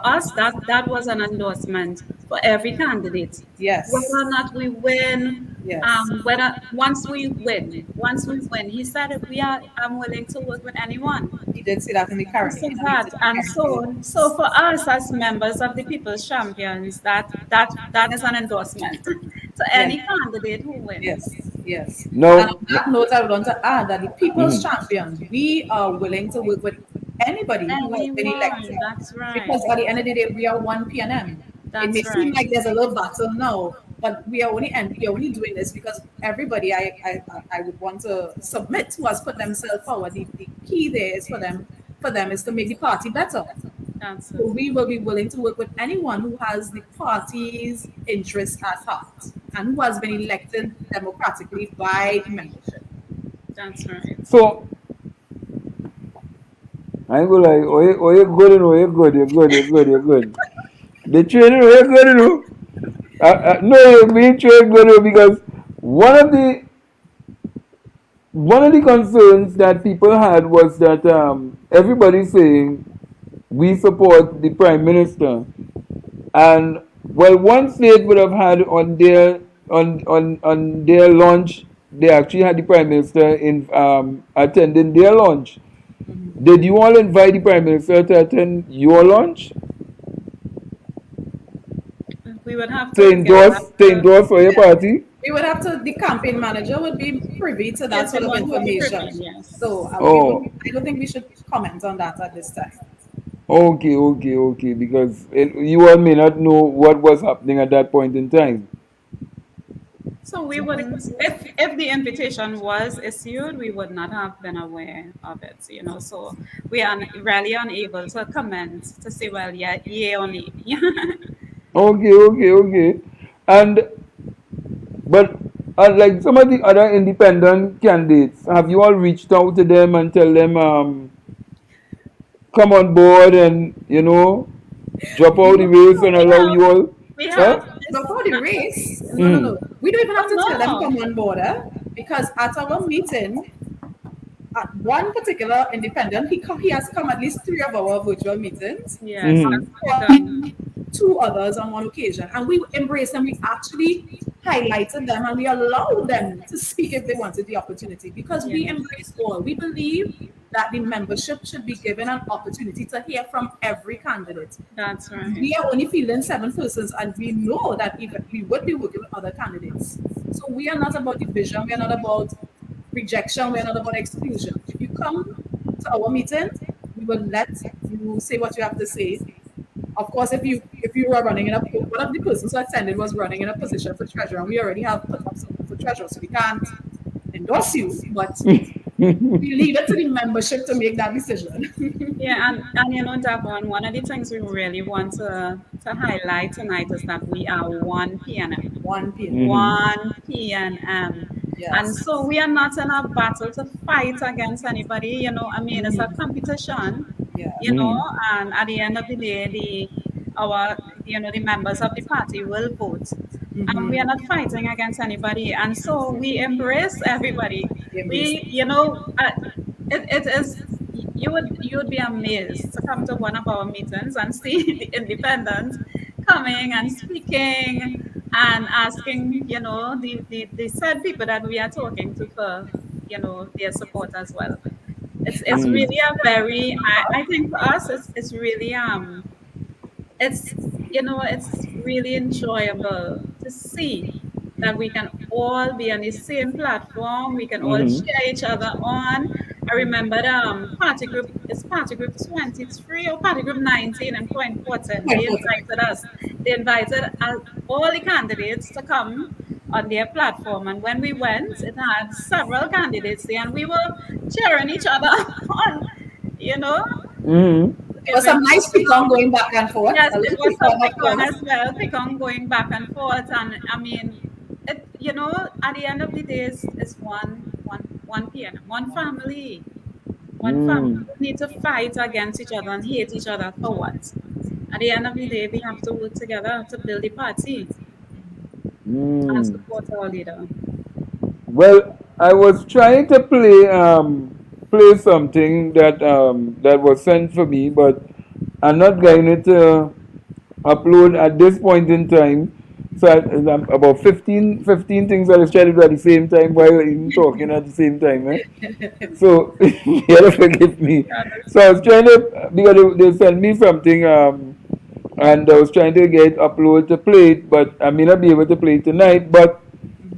us, that was an endorsement for every candidate, whether
Yes.
or not we win.
Yes.
Whether once we win, he said that I'm willing to work with anyone.
He did say that in the
He
current
said
in the
that,
meeting.
and so for us as members of the People's Champions, that is an endorsement to
Yes.
any candidate who
Yes.
wins.
Yes. And
Now,
on that note, I would want to add that the People's
mhm.
Champions, we are willing to work with anybody who has been
Anyone,
elected.
that's right.
Because at the end of the day, we are one PNM. It may
That's
seem
right.
like there's a little battle now, but we are only doing this because everybody I would want to submit who has put themselves forward. The key there is for them is to make the party better.
That's
So
it.
we will be willing to work with anyone who has the party's interest at heart and who has been elected democratically by the membership.
That's right.
So I ain't gonna lie, oh you good, you good, you good, you good, you good. The training, oh you good, no, you're being trained good, because one of the one of the concerns that people had was that everybody's saying we support the prime minister, and well, one state would have had on their launch, they actually had the prime minister in attending their launch. Did you all invite the prime minister to attend your launch
We would have to get back
to
to
endorse for your
Yeah.
party?
We would have to, the campaign manager would be privy to that
yes,
sort
the
of
one who would be privy,
information. So
yes.
Oh,
I don't think we should comment on that at this time.
okay, okay, okay. Because you all may not know what was happening at that point in time.
So we wouldn't, if the invitation was issued, we would not have been aware of it. So we are really unable to comment to say, well, yeah, yeah, only.
Okay, okay, okay. And but like some of the other independent candidates, have you all reached out to them and tell them come on board and, drop out the race and
We
allow
have
you all?
we
Huh?
have this.
Before the race, no, no,
Mm.
no. We don't even have
Oh
to tell them
no,
come on board, because at our meeting, at one particular independent, he has come at least three of our virtual meetings,
yes,
Mm.
that's taken.
and two others on one occasion. And we embraced them. We actually highlighted them and we allowed them to speak if they wanted the opportunity because we
Yes,
embrace all. We believe that the membership should be given an opportunity to hear from every candidate.
that's right.
We are only fielding 7 persons, and we know that if we would be working with other candidates. So we are not about division, we are not about rejection, we are not about exclusion. If you come to our meeting, we will let you say what you have to say. Of course, if you are running in one of the persons who attended was running in a position for treasurer, and we already have put up someone for treasurer, so we can't endorse you, but we leave it to the membership to make that decision.
Yeah, and Davon, one of the things we really want to highlight tonight is that we are one PNM.
1 p.m.
Mhm.
One PNM. And
Yes.
so we are not in a battle to fight against anybody, I mean, it's a competition,
Yeah.
Mhm.
and at the end of the day, the members of the party will vote. And we are not fighting against anybody. And so we embrace everybody.
Embrace.
It is, you would be amazed to come to one of our meetings and see the independents coming and speaking and asking, the said people that we are talking to for, their support as well. It's
Mm.
really a very, I think for us, it's really, it's, it's really enjoyable to see that we can all be on the same platform. We can all
Mhm.
cheer each other on. I remember the party group 23 or party group 19 in Point Fortin.
Quite
They
important.
invited us. They invited all the candidates to come on their platform. And when we went, it had several candidates there, and we were cheering each other on, you know,
Mhm.
There was
giving.
some nice pick on going back and forth.
Yes,
A
it
little
was
pick
some
on,
pick
of
on
course.
as well, pick on going back and forth. And I mean, at the end of the day, it's one PN, one family, one family.
Mm.
We need to fight against each other and hate each other for what? At the end of the day, we have to work together to build the party and
Mm.
support our leader.
Well, I was trying to play something that was sent for me, but I'm not going to upload at this point in time. So about 15 things I was trying to do at the same time while even talking at the same time. Eh? So you gotta forgive me. So I was trying to because they sent me something and I was trying to get upload to play it, but I may not be able to play it tonight. But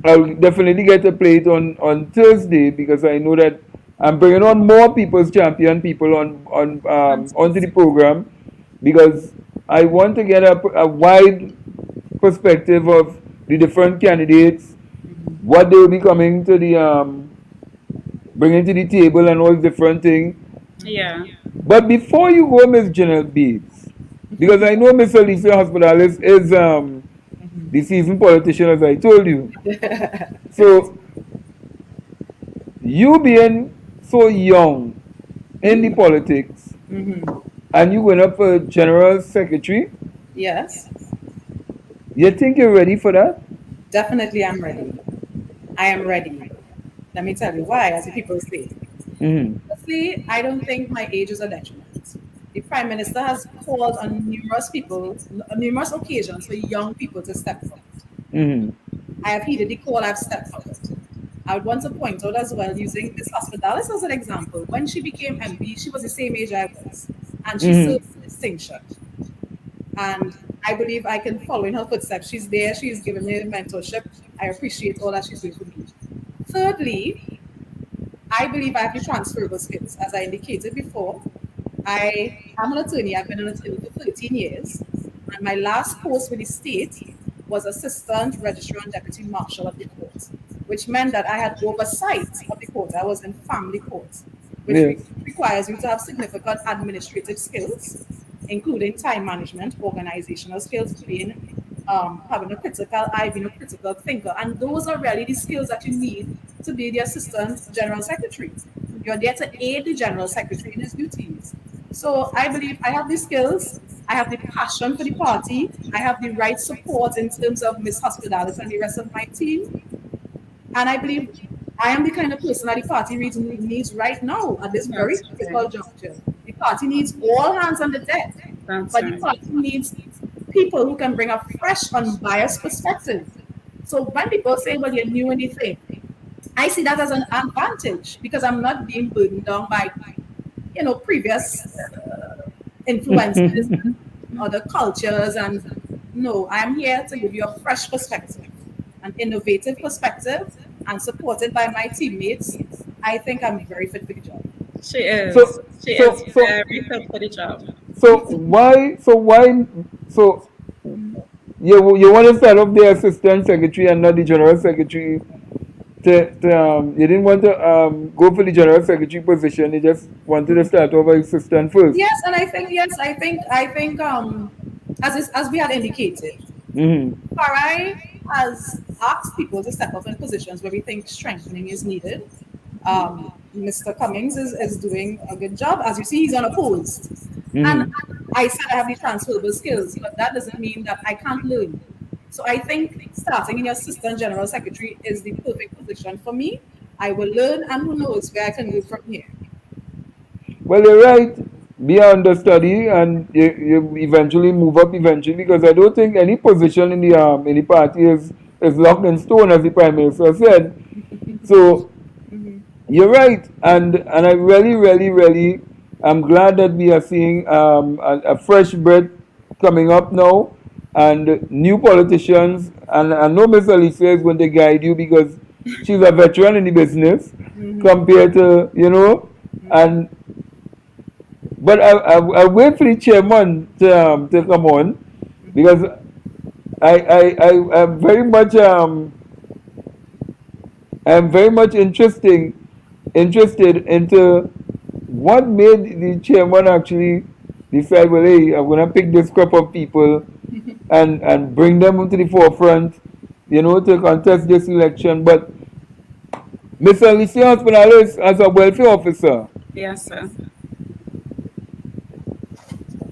I'll definitely get to play it on Thursday because I know that I'm bringing on more people's champion people onto the program because I want to get a wide perspective of the different candidates, what they will be coming to the bringing to the table and all different things.
Yeah.
But before you go, Miss Janelle Beats, because I know Miss Alicia Hospitalis is the seasoned politician, as I told you. So you being so young in the politics, and you went up for general secretary,
Yes,
you think you're ready for that?
definitely I'm ready. I am ready. Let me tell you why, as the people say.
Mm-hmm.
Firstly, I don't think my age is a detriment. The Prime Minister has called on numerous occasions for young people to step forward.
Mm-hmm.
I have heeded the call, I've stepped forward. I would want to point out as well, using Miss Hospitalis as an example. When she became MP, she was the same age I was, and she
Mm-hmm.
served with distinction. And I believe I can follow in her footsteps. She's there, she's given me mentorship. I appreciate all that she's doing for me. Thirdly, I believe I have the transferable skills. As I indicated before, I am an attorney. I've been an attorney for 13 years. And my last post with the state was Assistant Registrar and Deputy Marshal of the Court, which meant that I had oversight of the court. I was in family court, which
Yes.
requires you to have significant administrative skills, including time management, organizational skills, being having a critical eye, being a critical thinker. And those are really the skills that you need to be the Assistant General Secretary. You're there to aid the General Secretary in his duties. So I believe I have the skills, I have the passion for the party, I have the right support in terms of Miss Hospitalis and the rest of my team. And I believe I am the kind of person that the party needs right now at this very
That's right.
critical juncture. The party needs all hands on the deck,
That's
but the
right.
party needs people who can bring a fresh, unbiased perspective. So when people say, well, you're new anything, I see that as an advantage because I'm not being burdened down by, previous influences, other cultures. And no, I am here to give you a fresh perspective, an innovative perspective, and supported by my teammates. I think I'm very fit for the job.
She is.
So
She is
so so
very fit for the job.
why so you want to start up the assistant secretary and not the general secretary you didn't want to go for the general secretary position, you just wanted to start over assistant first.
Yes, and I think yes, I think as we had indicated,
Mm-hmm.
Farai has asked people to step up in positions where we think strengthening is needed. Mr. Cummings is doing a good job. As you see, he's unopposed. And
Mm-hmm.
I said I have the transferable skills, but that doesn't mean that I can't learn. So I think starting in your assistant general secretary is the perfect position for me. I will learn, and who knows where I can go from here.
Well, you're right. Be an understudy, and you eventually move up eventually, because I don't think any position in the party is locked in stone, as the prime minister said. So
Mhm.
you're right, and I really, really, really am glad that we are seeing a fresh breath coming up now, and new politicians. And I know Miss Alicia is going to guide you because she's a veteran in the business
Mhm.
compared to and but I wait for the chairman to come on, because I am very much interested into what made the chairman actually decide, well, hey, I'm gonna pick this crop of people and bring them to the forefront, to contest this election. But Mr. Alicia Hospitalis, as a welfare officer,
Yes, sir.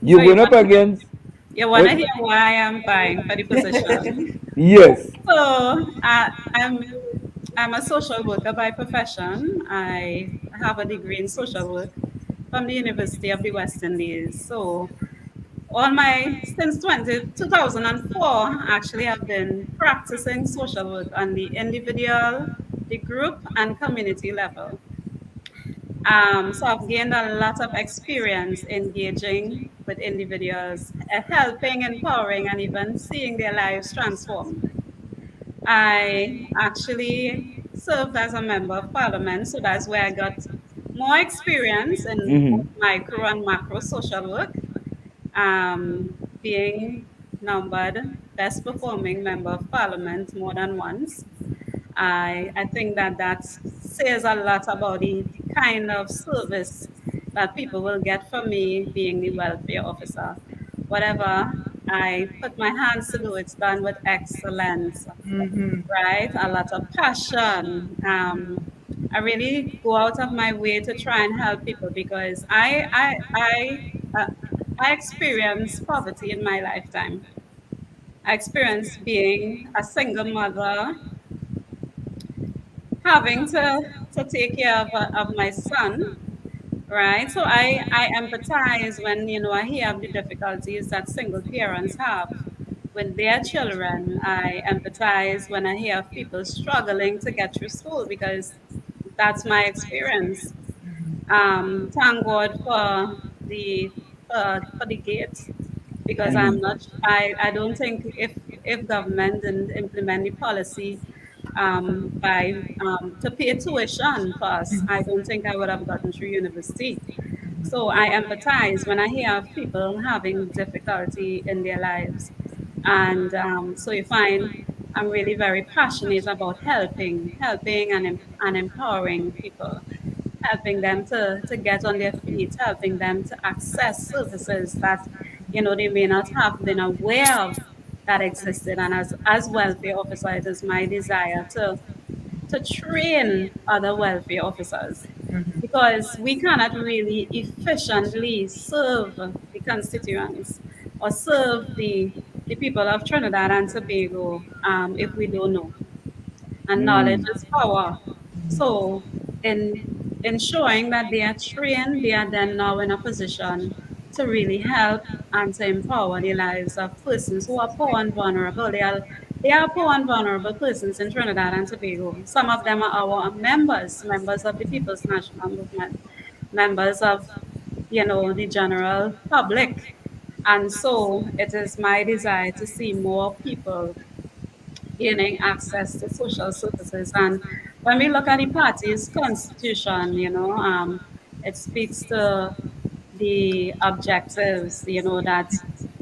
you
So
went up against
you wanna
what?
hear why I'm vying for the position?
Yes.
So I'm a social worker by profession. I have a degree in social work from the University of the West Indies. So all my since 2004 actually have been practicing social work on the individual, the group, and community level. So I've gained a lot of experience engaging with individuals, helping, empowering, and even seeing their lives transformed. I actually served as a member of parliament, so that's where I got more experience in both
Mm-hmm.
micro and macro social work, being numbered best performing member of parliament more than once. I think that that says a lot about the kind of service that people will get from me being the welfare officer. Whatever I put my hands to do, it's done with excellence,
Mhm.
right? A lot of passion. I really go out of my way to try and help people because I experienced poverty in my lifetime. I experienced being a single mother, having to take care of my son, right? So I empathize when, I hear of the difficulties that single parents have with their children. I empathize when I hear of people struggling to get through school because that's my experience. Thank God for the gate because
Mm-hmm.
I don't think if government didn't implement the policy by to pay tuition for us, I don't think I would have gotten through university. So I empathize when I hear of people having difficulty in their lives. And so you find I'm really very passionate about helping and empowering people, helping them to get on their feet, helping them to access services that, they may not have been aware of that existed. And as welfare officer, it is my desire to train other welfare officers because we cannot really efficiently serve the constituents or serve the people of Trinidad and Tobago if we don't know. And knowledge
Mm.
is power. So, in ensuring that they are trained, they are then now in a position to really help and to empower the lives of persons who are poor and vulnerable. They are poor and vulnerable persons in Trinidad and Tobago. Some of them are our members of the People's National Movement, members of, the general public. And so it is my desire to see more people gaining access to social services. And when we look at the party's constitution, it speaks to the objectives, that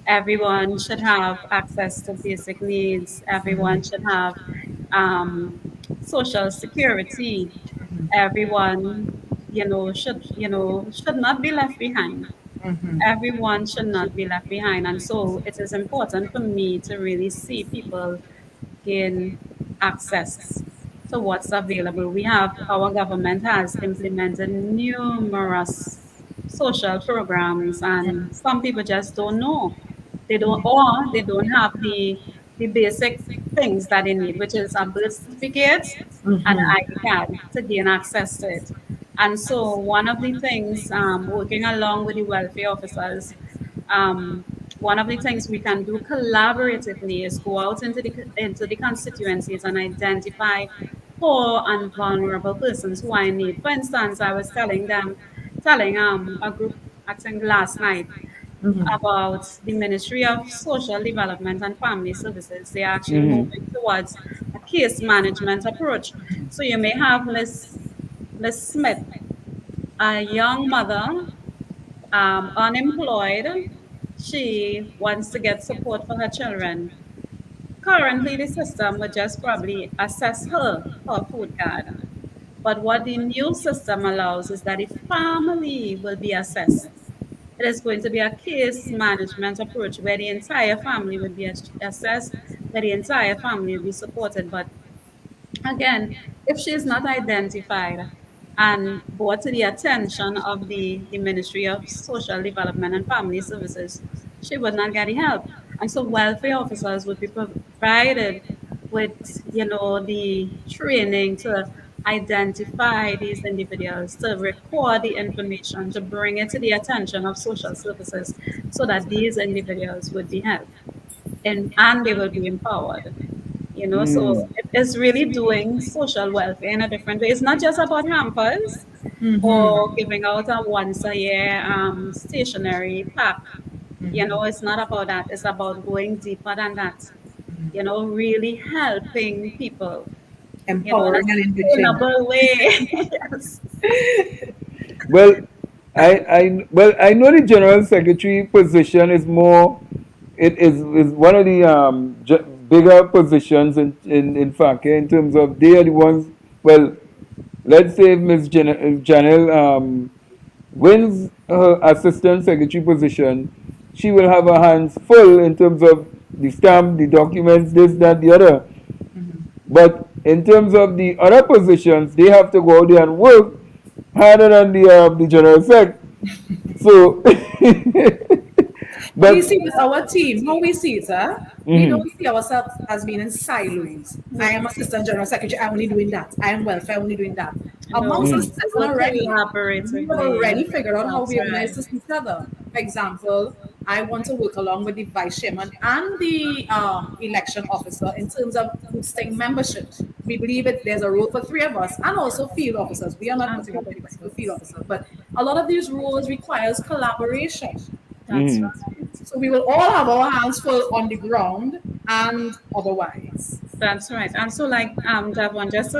everyone should have access to basic needs, everyone should have um, social security, everyone, should not be left behind. Everyone should not be left behind. And so it is important for me to really see people gain access to what's available. Our government has implemented numerous social programs, and some people just don't know. They don't have the basic things that they need, which is a birth certificate and an ID card to gain access to it. And so one of the things, working along with the welfare officers, um, one of the things we can do collaboratively is go out into the constituencies and identify poor and vulnerable persons who are in need. For instance, I was telling a group, I think last night, about the Ministry of Social Development and Family Services. They are actually moving towards a case management approach. So you may have Liz Smith, a young mother, unemployed. She wants to get support for her children. Currently, the system would just probably assess her food card. But what the new system allows is that the family will be assessed. It is going to be a case management approach where the entire family will be assessed, where the entire family will be supported. But again, if she is not identified and brought to the attention of the Ministry of Social Development and Family Services, she would not get the help. And so welfare officers would be provided with, the training to identify these individuals, to record the information, to bring it to the attention of social services so that these individuals would be helped and they will be empowered. So
Mm.
it is really doing social welfare in a different way. It's not just about hampers or giving out a once a year stationary pack. It's not about that. It's about going deeper than that. Really helping people, in a
Empowering and enriching.
sustainable way. Yes.
Well, I know the general secretary position is more. It is one of the bigger positions in fact in terms of they are the ones. Well, let's say if Ms. Janelle wins her assistant secretary position, she will have her hands full in terms of the stamp, the documents, this, that, the other. But in terms of the other positions, they have to go out there and work harder than the general sec. So,
We
but
see with our team, how we see it, huh? We
mhm,
don't see ourselves as being in silos. I am assistant general secretary, I'm only doing that. I am welfare, only doing that.
No,
Amongst
we
the
mhm,
seven
work
already, we have
collaboratively.
already figured out how
That's
we are going to
right.
assist each other. For example, I want to work along with the vice chairman and the election officer in terms of boosting membership. We believe it. There's a role for three of us, and also field officers. We are not putting up anybody for field officer, but a lot of these roles requires collaboration.
That's
mhm.
right.
So we will all have our hands full on the ground and otherwise.
That's right. And so, like, Javon, just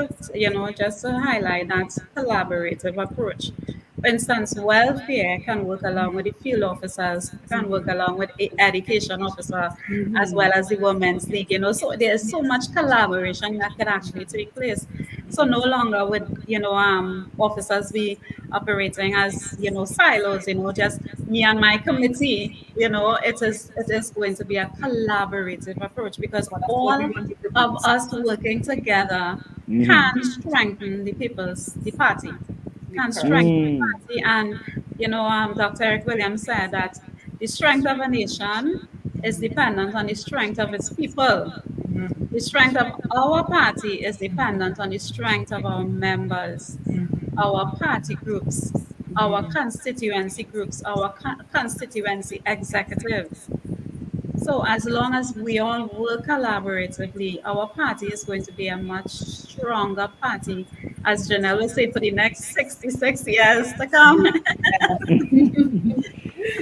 to highlight that collaborative approach. For instance, welfare can work along with the field officers, can work along with the education officer, as well as the women's league. So there's so much collaboration that can actually take place. So no longer would officers be operating as silos. Just me and my committee. It is going to be a collaborative approach because
So that's what we
all
want it to be.
of us working together
Mhm.
can strengthen the party. can
Correct.
strengthen a
Mm.
party. And, Dr. Eric Williams said that the strength of a nation is dependent on the strength of its people. The strength of our party is dependent on the strength of our members, our party groups, our constituency groups, our constituency executives. So as long as we all work collaboratively, our party is going to be a much stronger party, as Janelle will say, for the next 66 years to come.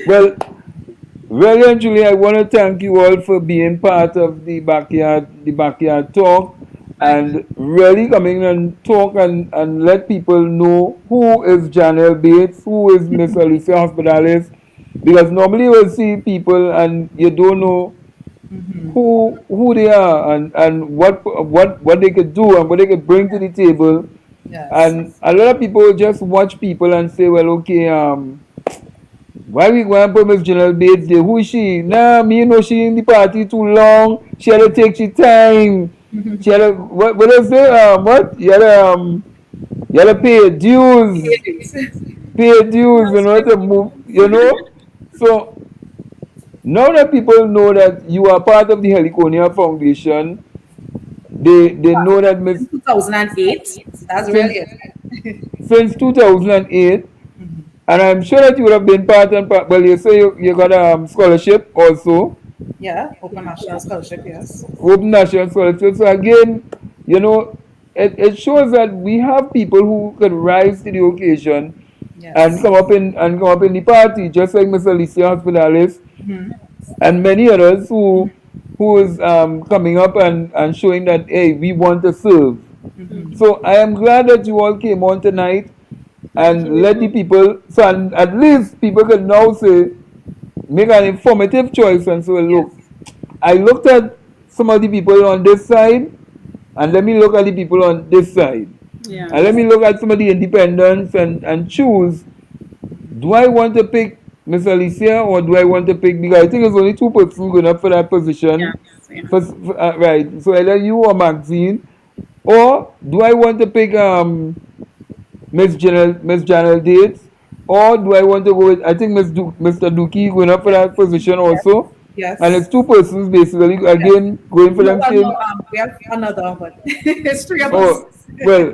Well, really and truly, I want to thank you all for being part of the backyard talk, and really coming and talk and let people know who is Janelle Bates, who is Miss Alicia Hospitalis, because normally you will see people and you don't know who they are and what they could do and what they could bring to the table.
Yes.
And a lot of people just watch people and say, well, okay, why we going to put Miss Janelle Bates there? Who is she? Nah, me know she in the party too long. She had to take she time. She had to, what is it? What? You had to pay dues.
Yes.
Pay dues in
That's
order to move, you know? So now that people know that you are part of the Heliconia Foundation, they know that Miss
2008. That's
since
really it.
since 2008, and I'm sure that you would have been part and part. Well, you say you got a scholarship also,
Yeah. Open National Scholarship. Yes.
Open National Scholarship. So again, you know, it shows that we have people who could rise to the occasion and
Yes.
come up in the party, just like Miss Alicia Hospitalis and many others who is coming up and showing that hey, we want to serve. So I am glad that you all came on tonight
Thank
and let the
you.
people, so at least people can now say, make an informative choice and say, well,
Yes.
look, I looked at some of the people on this side, and let me look at the people on this side.
Yeah.
And let me look at some of the independents and choose, do I want to pick Miss Alicia or do I want to pick, because I think there's only two persons going up for that
Yeah.
position.
Yeah.
Right, so either you or Maxine, or do I want to pick Miss Janelle Dates, or do I want to go with, I think Mr. Dookie going up for that position also, and it's
Yes.
two persons basically
Yes.
again going for
No,
them
well, no,
same.
we have another, but it's three of us.
Oh, well,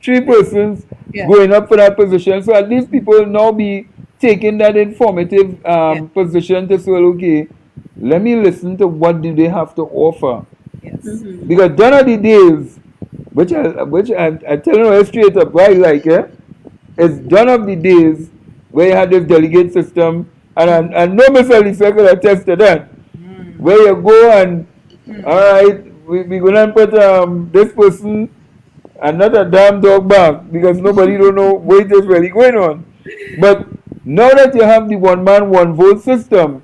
three persons
Yeah.
going up for that position. So at least people now be taking that informative
Yeah.
position to say, well, okay, let me listen to what do they have to offer.
Yes.
Because gone are the days, which I tell you straight up, right, like, it's done of the days where you had this delegate system, and no Miss Alicia could attest to that. Where you go and, all right, we gonna put this person and not a damn dog back because nobody don't know what is really going on. But now that you have the one man, one vote system,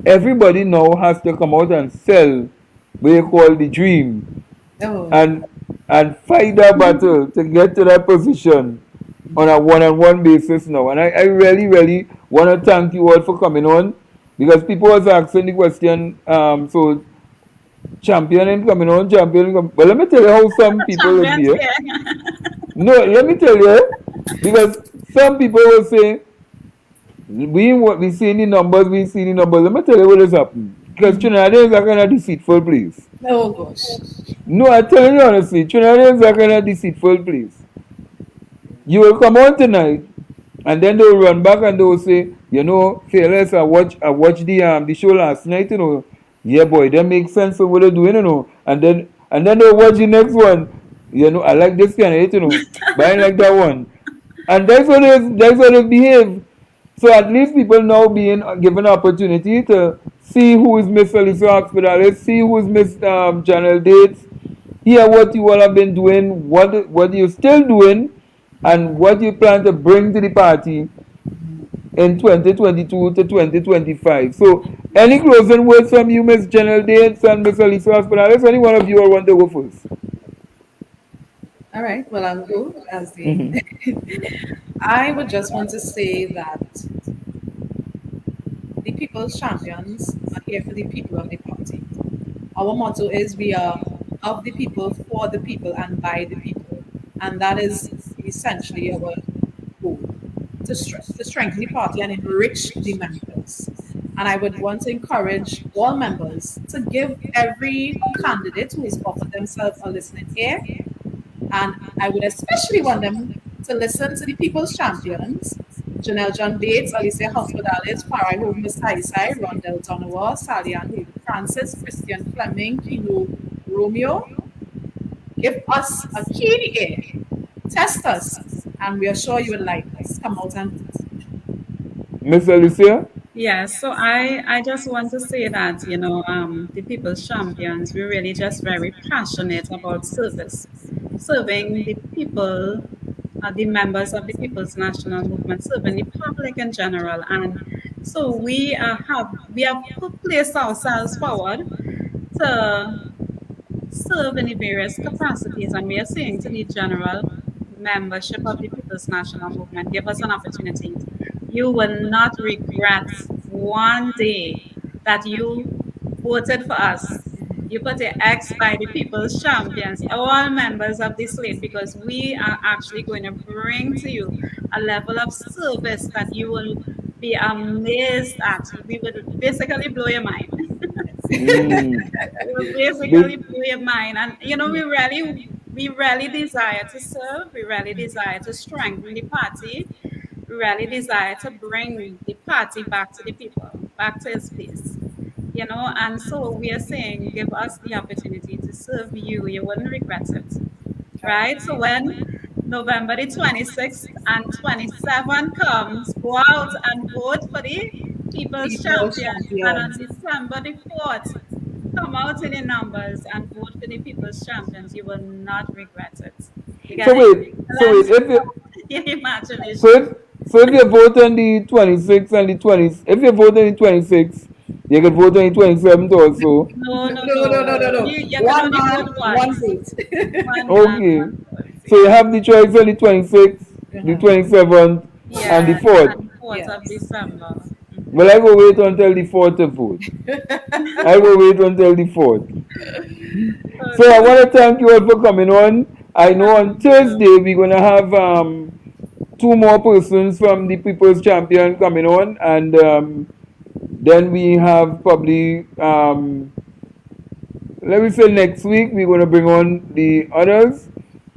everybody now has to come out and sell what you call the dream
Oh,
and and fight that battle to get to that position on a one-on-one basis now. And I really, really want to thank you all for coming on because people was asking the question, so championing coming on, well, let me tell you how some people will be
Champions
here.
here.
No, let me tell you, because some people will say, we see the numbers, we see the numbers. Let me tell you what has happened. Because Trinidadians are kind of deceitful place.
oh gosh.
No, I'm telling you honestly, Trinidadians are kind of deceitful place. You will come on tonight, and then they'll run back and they'll say, fearless, I watched the show last night, Yeah, boy, that makes sense of what they're doing, And then they'll watch the next one. I like this candidate, but I like that one. And that's how they behave. So at least people now being given an opportunity to see who is Miss Alicia Hospitalis, see who is Miss Janelle Dates, hear what you all have been doing, what you're still doing, and what you plan to bring to the party in 2022 to 2025. So, any closing words from you, Miss Janelle Dates and Miss Alicia Hospitalis? Any one of you all want to go first?
All right. Well, I'll go as the.
Mhm.
I would just want to say that the people's champions are here for the people of the party. Our motto is we are of the people, for the people, and by the people. And that is essentially our goal to strengthen the party and enrich the members. And I would want to encourage all members to give every candidate who is offered themselves a listening ear. And I would especially want them to listen to the people's champions, Janelle John Bates, Alicia Hospodales, Farai Home, Missigher, Rondell Donowa, Sally Ann Hayden Francis, Christian Fleming, Kino Romeo. Give us a keen ear, test us, and we are sure you will like us. Come out and vote.
Miss Alicia?
Yes, so I just want to say that, the People's Champions, we're really just very passionate about service, serving the people, the members of the People's National Movement, serving the public in general. And so we have placed ourselves forward to serve in the various capacities, and we are saying to the general membership of the People's National Movement, give us an opportunity. You will not regret one day that you voted for us. You put the X by the People's Champions, all members of this slate, because we are actually going to bring to you a level of service that you will be amazed at. We will basically blow your mind.
Mm.
Will
Big,
basically blow your mind. And we really desire to serve, we really desire to strengthen the party, we really desire to bring the party back to the people, back to its place. And so we are saying, give us the opportunity to serve you. You wouldn't regret it. Right? So when November the 26th and 27th comes, go out and vote for the People's
People's
Champions. And on
champions.
December the 4th, come out in the numbers and vote for the People's Champions. You will not regret it. You
so
get it?
wait, so wait,
Let's
if you,
your
so
imagination.
if you vote on the 26th and the 20, if you vote on the 26th, you can vote on the 27th also.
No, no,
No, no, no,
no.
no, no.
You can
One
only
man,
vote
one
once.
vote.
One man,
Okay.
one vote.
So you
Yeah.
have the choice on the 26th, the
Uh-huh.
27th, and the
Yes,
4th.
and 4th of
Yes.
December.
Well, I will wait until the 4th to vote. I will wait until the 4th. So I
Okay.
want to thank you all for coming on. I know on
Thank you.
Thursday we're going to have two more persons from the People's Champion coming on, and then we have probably, let me say next week, we're going to bring on the others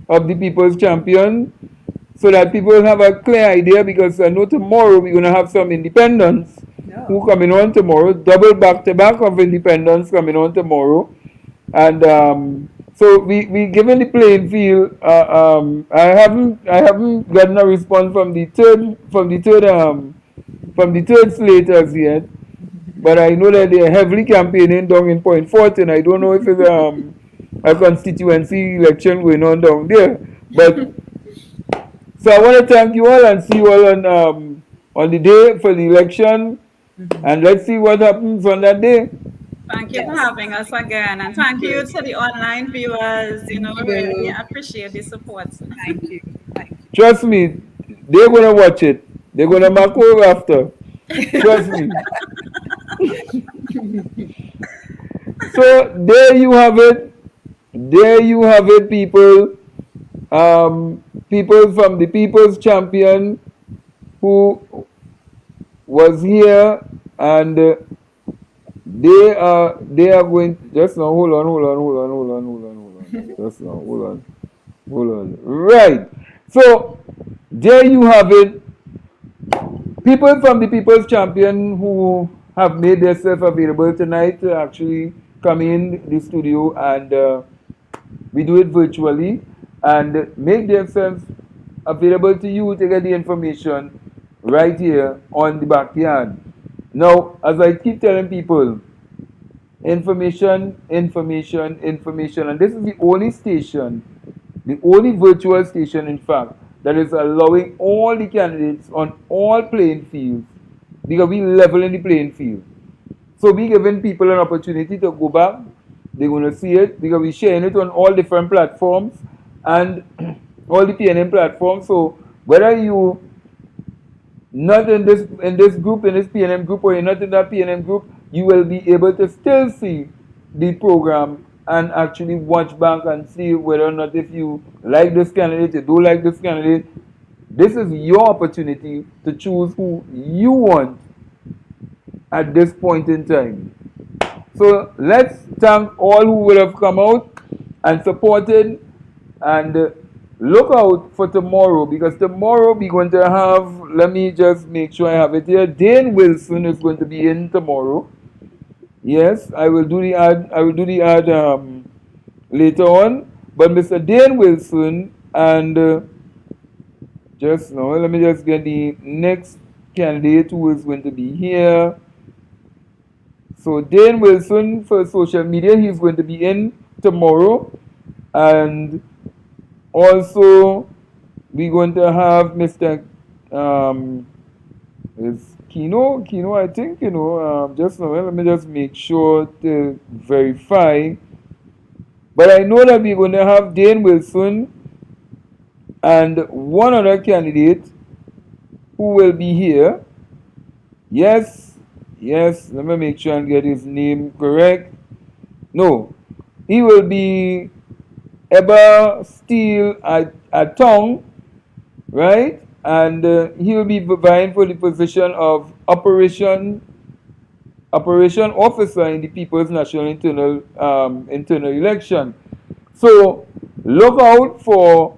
of the People's Champion so that people have a clear idea, because I know tomorrow we're going to have some independents who
No.
coming on tomorrow, double back to back of independents coming on tomorrow. And so we given the playing field. I haven't gotten a response from the third slate as yet, but I know that they are heavily campaigning down in Point Fortin. I don't know if it's a constituency election going on down there, but so I want to thank you all and see you all on the day for the election, and let's see what happens on that day.
Thank you for
Yes.
having us again. And thank you to the online viewers.
Thank
We really
you.
appreciate the support.
Thank you. Thank you.
Trust me, they're gonna watch it. They're gonna mark over after. Trust me. So there you have it. There you have it, people. People from the People's Champion who was here, and they are going. Just now, hold on. Just now, hold on. Right. So there you have it. People from the People's Champion who have made themselves available tonight to actually come in the studio, and we do it virtually, and make themselves available to you to get the information right here on the backyard. Now, as I keep telling people, information, and this is the only station, the only virtual station, in fact, that is allowing all the candidates on all playing fields, because we level in the playing field. So we giving people an opportunity to go back. They're going to see it because we're sharing it on all different platforms and all the PNM platforms. So whether you not in this group, in this PNM group, or you're not in that PNM group, you will be able to still see the program and actually watch back and see whether or not if you like this candidate, you don't like this candidate. This is your opportunity to choose who you want at this point in time. So let's thank all who will have come out and supported, and look out for tomorrow, because tomorrow we're going to have, let me just make sure I have it here, Dane Wilson is going to be in tomorrow. Yes, I will do the ad later on, but Mr. Dane Wilson and just now, let me just get the next candidate who is going to be here. So Dane Wilson for social media, he's going to be in tomorrow. And also we're going to have Mr. Is Kino, I think, just now, let me just make sure to verify. But I know that we're going to have Dane Wilson and one other candidate who will be here. Yes, let me make sure and get his name correct. No, he will be Eba Steele at Tong, right? And he will be vying for the position of operation officer in the People's National Internal Election. So look out for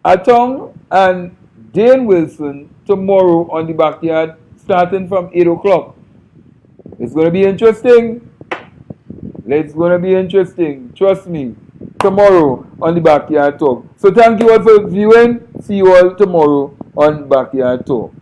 Atong and Dane Wilson tomorrow on the backyard, starting from 8 o'clock. It's going to be interesting. It's going to be interesting. Trust me. Tomorrow on the Backyard Talk. So thank you all for viewing. See you all tomorrow on Backyard Talk.